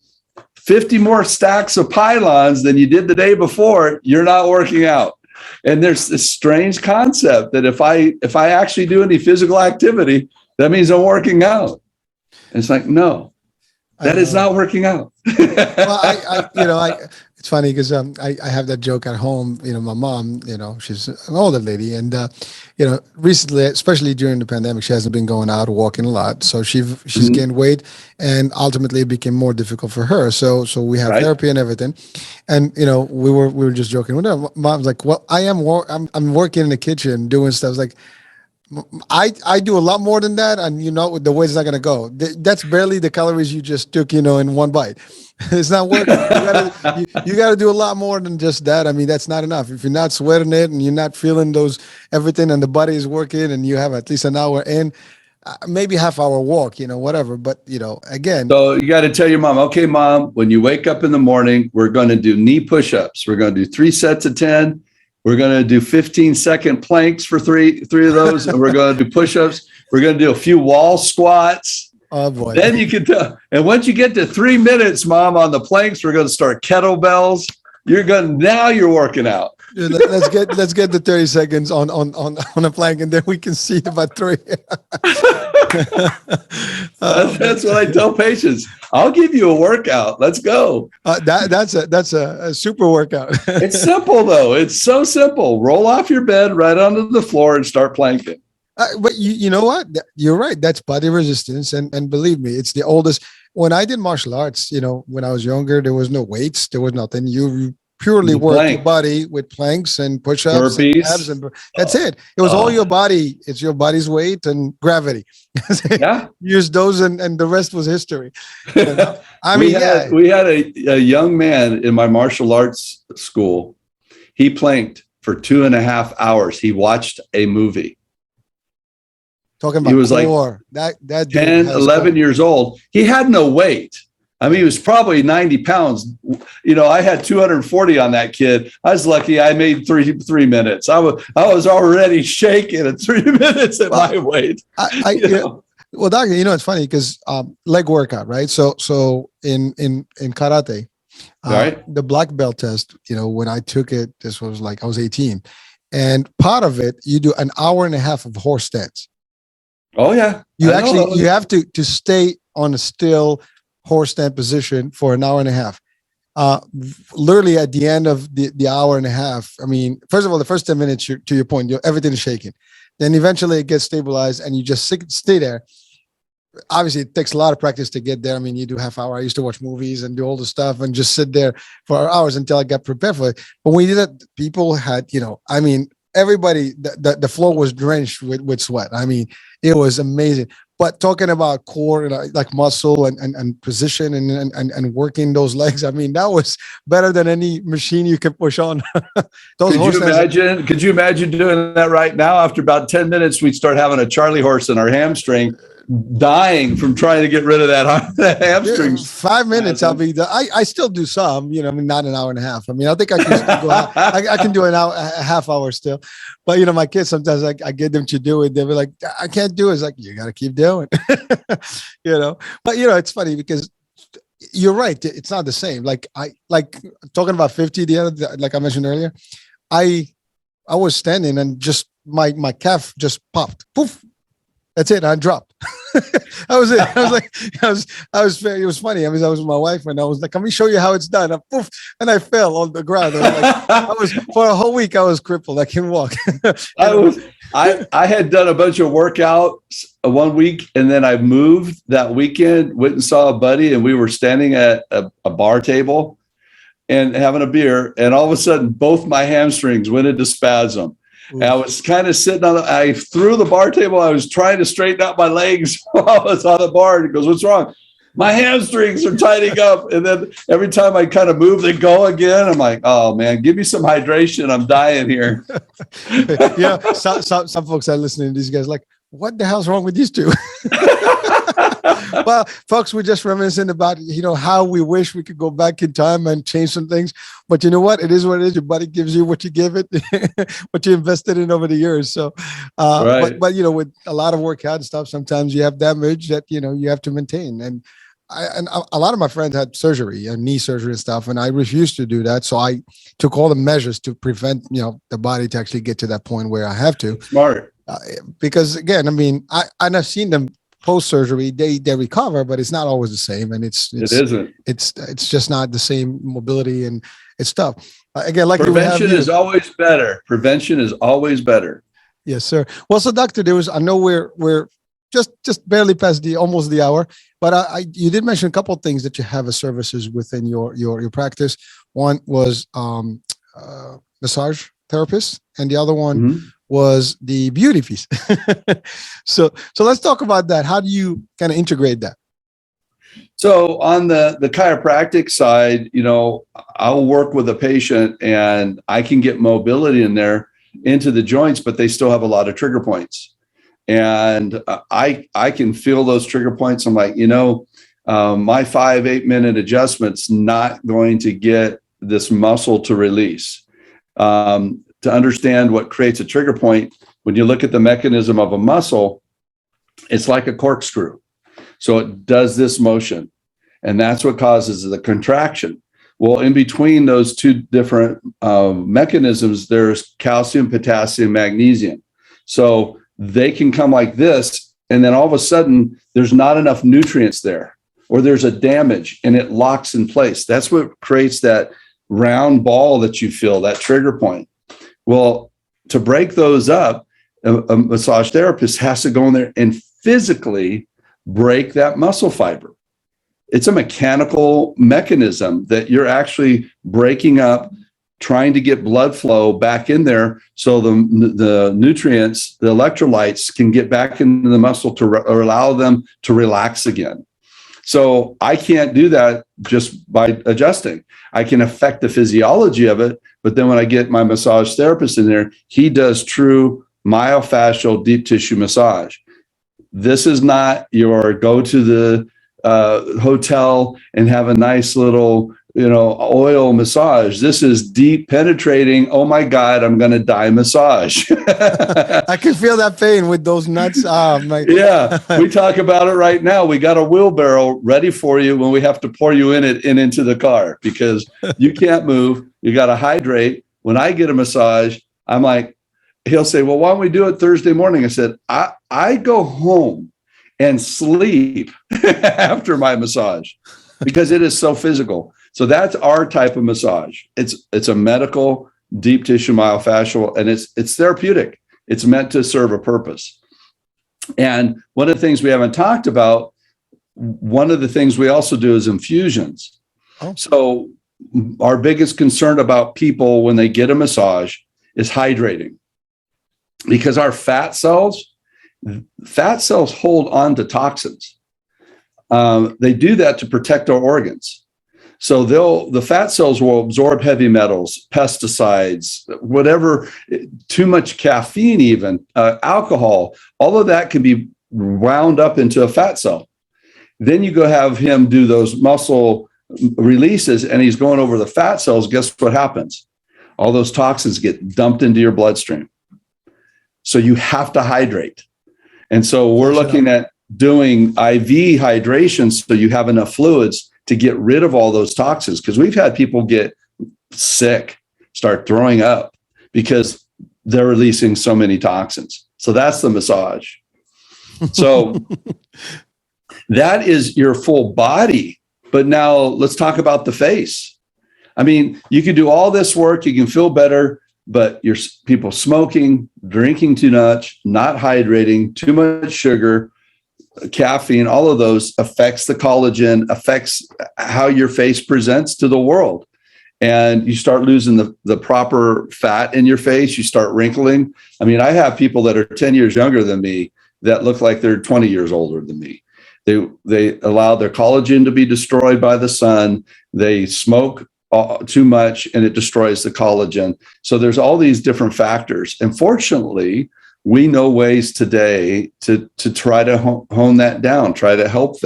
50 more stacks of pylons than you did the day before, you're not working out. And there's this strange concept that if I actually do any physical activity, that means I'm working out. And it's like, no, that is not working out. Well, it's funny because I have that joke at home. My mom, she's an older lady, and recently, especially during the pandemic, she hasn't been going out walking a lot, so she's gained weight, and ultimately it became more difficult for her. So we have therapy and everything, and we were just joking with her. Mom's like, well, I'm working in the kitchen doing stuff. I was like, I do a lot more than that, and the weight's not gonna go. That's barely the calories you just took, in one bite. It's not working. You gotta do a lot more than just that. I mean, that's not enough. If you're not sweating it and you're not feeling everything, and the body is working, and you have at least an hour in, maybe half hour walk, whatever. But again. So you got to tell your mom, okay, mom, when you wake up in the morning, we're going to do knee push-ups. We're going to do 3 sets of 10. We're going to do 15-second planks for three of those. And we're going to do push-ups. We're going to do a few wall squats. Oh, boy. Then you can tell. And once you get to 3 minutes, mom, on the planks, we're going to start kettlebells. Now you're working out. Yeah, let's get the 30 seconds on a plank, and then we can see about 3. That's what I tell patients. I'll give you a workout. Let's go. That's a super workout. It's simple though. It's so simple. Roll off your bed right onto the floor and start planking. But you know what? You're right. That's body resistance, and believe me, it's the oldest. When I did martial arts, when I was younger, there was no weights, there was nothing. You purely The work your plank. body with planks and push-ups and Burpees. abs, and that's it. It was all your body. It's your body's weight and gravity. Yeah. Use those, and the rest was history. You know? I mean, We had a young man in my martial arts school. He planked for 2.5 hours. He watched a movie. talking about He was like core. That 10, 11 years old. He had no weight. I mean, he was probably 90 pounds. You know, I had 240 on that kid. I was lucky I made three minutes. I was already shaking at 3 minutes at my weight. Well, doctor, you know, it's funny because leg workout, right? So in karate, Right. the black belt test, you know, when I took it, this was like I was 18, and part of it, you do an hour and a half of horse stance. Oh yeah. You have to stay on a still horse stand position for an hour and a half. Literally at the end of the hour and a half, I mean, first of all, the first 10 minutes, to your point, everything is shaking. Then eventually it gets stabilized and you just stay there. Obviously, it takes a lot of practice to get there. I mean, you do half hour. I used to watch movies and do all the stuff and just sit there for hours until I got prepared for it. But when we did it, people had, you know, I mean, everybody, the floor was drenched with sweat. I mean, it was amazing. But talking about core, like muscle and position and working those legs, I mean, that was better than any machine you can push on. Could you imagine doing that right now? After about 10 minutes, we'd start having a Charlie horse in our hamstring, dying from trying to get rid of that hamstring. 5 minutes, I'll be done. I still do some, you know, I mean, not an hour and a half. I mean, I think I can still go I can do an hour, a half hour still. But, you know, my kids, sometimes I get them to do it. They'll be like, I can't do it. It's like, you got to keep doing it, you know. But, you know, it's funny because you're right. It's not the same. Like talking about 50, like I mentioned earlier, I was standing and just my calf just popped. Poof. That's it. I dropped. That was it. I was like, it was funny. I mean, I was with my wife and I was like, let me show you how it's done. And poof, and I fell on the ground. For a whole week, I was crippled. I couldn't walk. I had done a bunch of workouts 1 week and then I moved that weekend, went and saw a buddy and we were standing at a bar table and having a beer. And all of a sudden, both my hamstrings went into spasm. And I was kind of sitting I threw the bar table. I was trying to straighten out my legs while I was on the bar. And he goes, what's wrong? My hamstrings are tightening up. And then every time I kind of move, they go again. I'm like, oh man, give me some hydration. I'm dying here. Yeah. Some folks are listening to these guys like, what the hell's wrong with these two? Well, folks, we're just reminiscing about, you know, how we wish we could go back in time and change some things. But you know what? It is what it is. Your body gives you what you give it, what you invested in over the years. So, right. but, you know, with a lot of workout and stuff, sometimes you have damage that, you know, you have to maintain. And a lot of my friends had surgery and knee surgery and stuff, and I refused to do that. So I took all the measures to prevent, you know, the body to actually get to that point where I have to. Smart. Because again, I mean, I've seen them post-surgery, they recover, but it's not always the same. And it isn't. It's just not the same mobility and it's tough. Again, like prevention is always better. Prevention is always better. Yes, sir. Well, so doctor, I know we're just barely past almost the hour, but you did mention a couple of things that you have as services within your practice. One was massage therapist, and the other one was the beauty piece. So let's talk about that. How do you kind of integrate that? So on the chiropractic side, you know, I'll work with a patient and I can get mobility in there into the joints, but they still have a lot of trigger points. And I can feel those trigger points. I'm like, you know, my 5-8 minute adjustment's not going to get this muscle to release. To understand what creates a trigger point, when you look at the mechanism of a muscle, it's like a corkscrew. So it does this motion, and that's what causes the contraction. Well, in between those two different mechanisms, there's calcium, potassium, magnesium. So they can come like this, and then all of a sudden, there's not enough nutrients there, or there's a damage, and it locks in place. That's what creates that round ball that you feel, that trigger point. Well, to break those up, a massage therapist has to go in there and physically break that muscle fiber. It's a mechanical mechanism that you're actually breaking up trying to get blood flow back in there so the nutrients, the electrolytes can get back into the muscle or allow them to relax again. So I can't do that just by adjusting. I can affect the physiology of it, but then when I get my massage therapist in there, he does true myofascial deep tissue massage. This is not your go to the hotel and have a nice little, oil massage. This is deep penetrating. Oh my God, I'm going to die massage. I can feel that pain with those nuts. Yeah, we talk about it right now. We got a wheelbarrow ready for you when we have to pour you into the car because you can't move. You got to hydrate. When I get a massage, I'm like, he'll say, well, why don't we do it Thursday morning? I said, I go home and sleep after my massage because it is so physical. So that's our type of massage. It's a medical deep tissue myofascial, and it's therapeutic. It's meant to serve a purpose. And one of the things we haven't talked about, one of the things we also do is infusions. Oh. So our biggest concern about people when they get a massage is hydrating, because our fat cells hold on to toxins. They do that to protect our organs. So the fat cells will absorb heavy metals, pesticides, whatever, too much caffeine, even alcohol. All of that can be wound up into a fat cell. Then you go have him do those muscle releases, and he's going over the fat cells. Guess what happens? All those toxins get dumped into your bloodstream. So you have to hydrate. And so we're looking at doing IV hydration so you have enough fluids to get rid of all those toxins, because we've had people get sick, start throwing up because they're releasing so many toxins. So that's the massage. So that is your full body. But now let's talk about the face. I mean, you can do all this work, you can feel better, but you're people smoking, drinking too much, not hydrating, too much sugar, caffeine, all of those affects the collagen, affects how your face presents to the world. And you start losing the proper fat in your face, you start wrinkling. I mean, I have people that are 10 years younger than me that look like they're 20 years older than me. They allow their collagen to be destroyed by the sun. They smoke too much and it destroys the collagen. So there's all these different factors. And fortunately, we know ways today to try to hone that down, try to help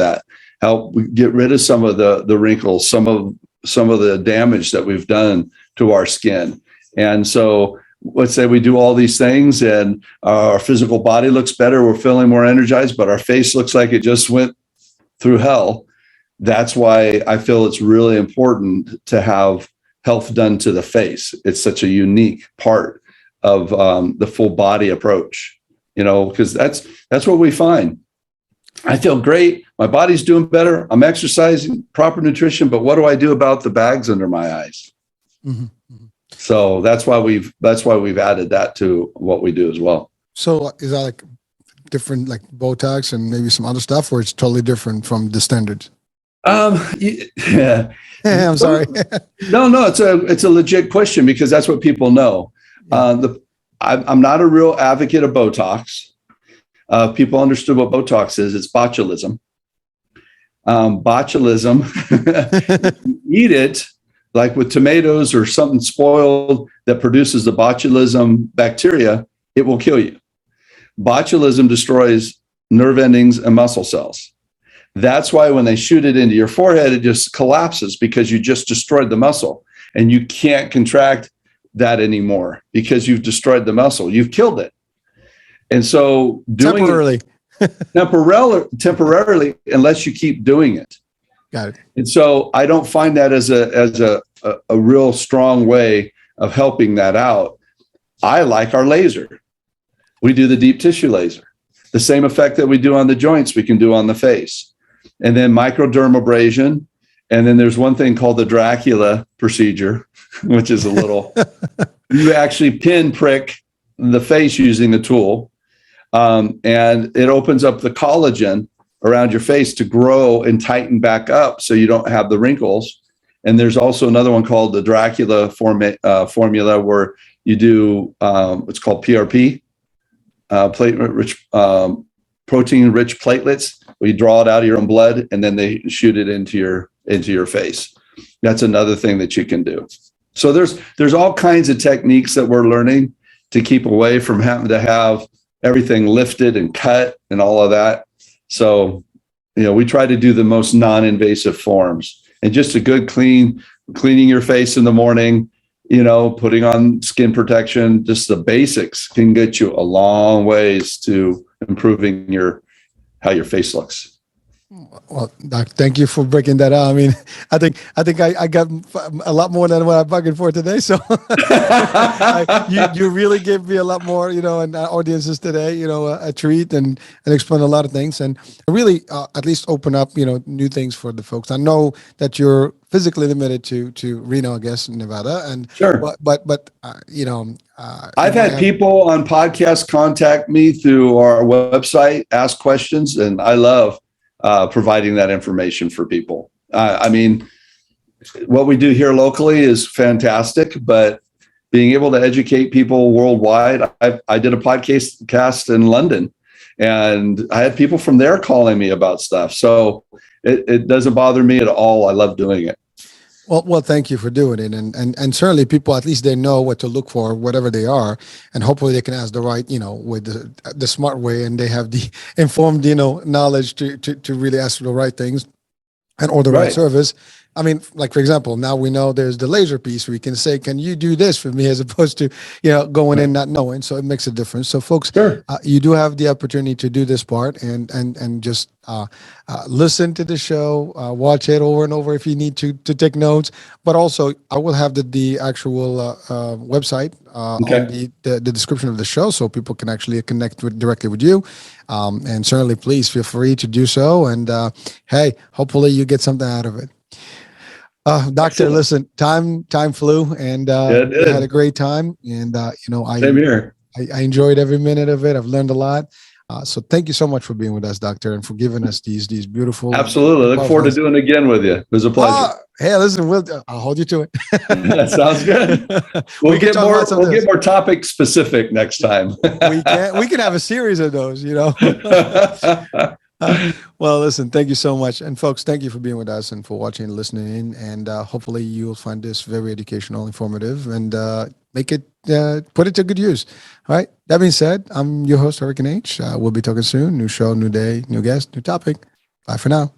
get rid of some of the wrinkles, some of the damage that we've done to our skin. And so let's say we do all these things and our physical body looks better, we're feeling more energized, but our face looks like it just went through hell. That's why I feel it's really important to have health done to the face. It's such a unique part of the full body approach, because that's what we find. I feel great. My body's doing better. I'm exercising, proper nutrition, but what do I do about the bags under my eyes? Mm-hmm. So that's why we've added that to what we do as well. So is that like different, like Botox and maybe some other stuff, or it's totally different from the standards? Yeah. I'm sorry. No, it's a legit question because that's what people know. I'm not a real advocate of Botox. People understood what Botox is. It's botulism. Botulism, eat it like with tomatoes or something spoiled that produces the botulism bacteria, it will kill you. Botulism destroys nerve endings and muscle cells. That's why when they shoot it into your forehead, it just collapses because you just destroyed the muscle and you can't contract that anymore because you've destroyed the muscle. You've killed it. And so doing temporarily, unless you keep doing it. Got it. And so I don't find that as a real strong way of helping that out. I like our laser. We do the deep tissue laser. The same effect that we do on the joints, we can do on the face. And then microdermabrasion. And then there's one thing called the Dracula procedure, which is a little, you actually prick the face using the tool. And it opens up the collagen around your face to grow and tighten back up so you don't have the wrinkles. And there's also another one called the Dracula formula, where you do what's called PRP, protein-rich platelets. Where you draw it out of your own blood, and then they shoot it into your face. That's another thing that you can do. So there's all kinds of techniques that we're learning to keep away from having to have everything lifted and cut and all of that. So, we try to do the most non-invasive forms, and just a good cleaning your face in the morning, putting on skin protection, just the basics can get you a long ways to improving how your face looks. Well, Doc, thank you for breaking that out. I mean, I think I got a lot more than what I bargained for today. So you really gave me a lot more, and audiences today, a treat and explain a lot of things, and really at least open up, new things for the folks. I know that you're physically limited to Reno, I guess, Nevada, and sure, but I've had people on podcasts contact me through our website, ask questions, and I love providing that information for people. I mean, what we do here locally is fantastic, but being able to educate people worldwide, I did a podcast in London, and I had people from there calling me about stuff. So it doesn't bother me at all. I love doing it. Well, thank you for doing it, and certainly people, at least they know what to look for, whatever they are, and hopefully they can ask the right, with the smart way, and they have the informed, knowledge to really ask for the right things and or the right service. I mean, like, for example, now we know there's the laser piece where you can say, can you do this for me, as opposed to, going in not knowing. So it makes a difference. So folks, sure. You do have the opportunity to do this part and just listen to the show, watch it over and over if you need to take notes. But also I will have the actual website on the description of the show, so people can actually connect directly with you. And certainly please feel free to do so. And hey, hopefully you get something out of it. Doctor, listen, time flew, and I had a great time. And same here. I enjoyed every minute of it. I've learned a lot. So thank you so much for being with us, Doctor, and for giving us these beautiful. Absolutely, look forward to doing it again with you. It was a pleasure. Hey, listen, I'll hold you to it. That sounds good. We'll get more topic specific next time. We can have a series of those. Well, listen, thank you so much. And folks, thank you for being with us and for watching and listening in. And hopefully you'll find this very educational, informative, and make it, put it to good use. All right. That being said, I'm your host, Hurricane H. We'll be talking soon. New show, new day, new guest, new topic. Bye for now.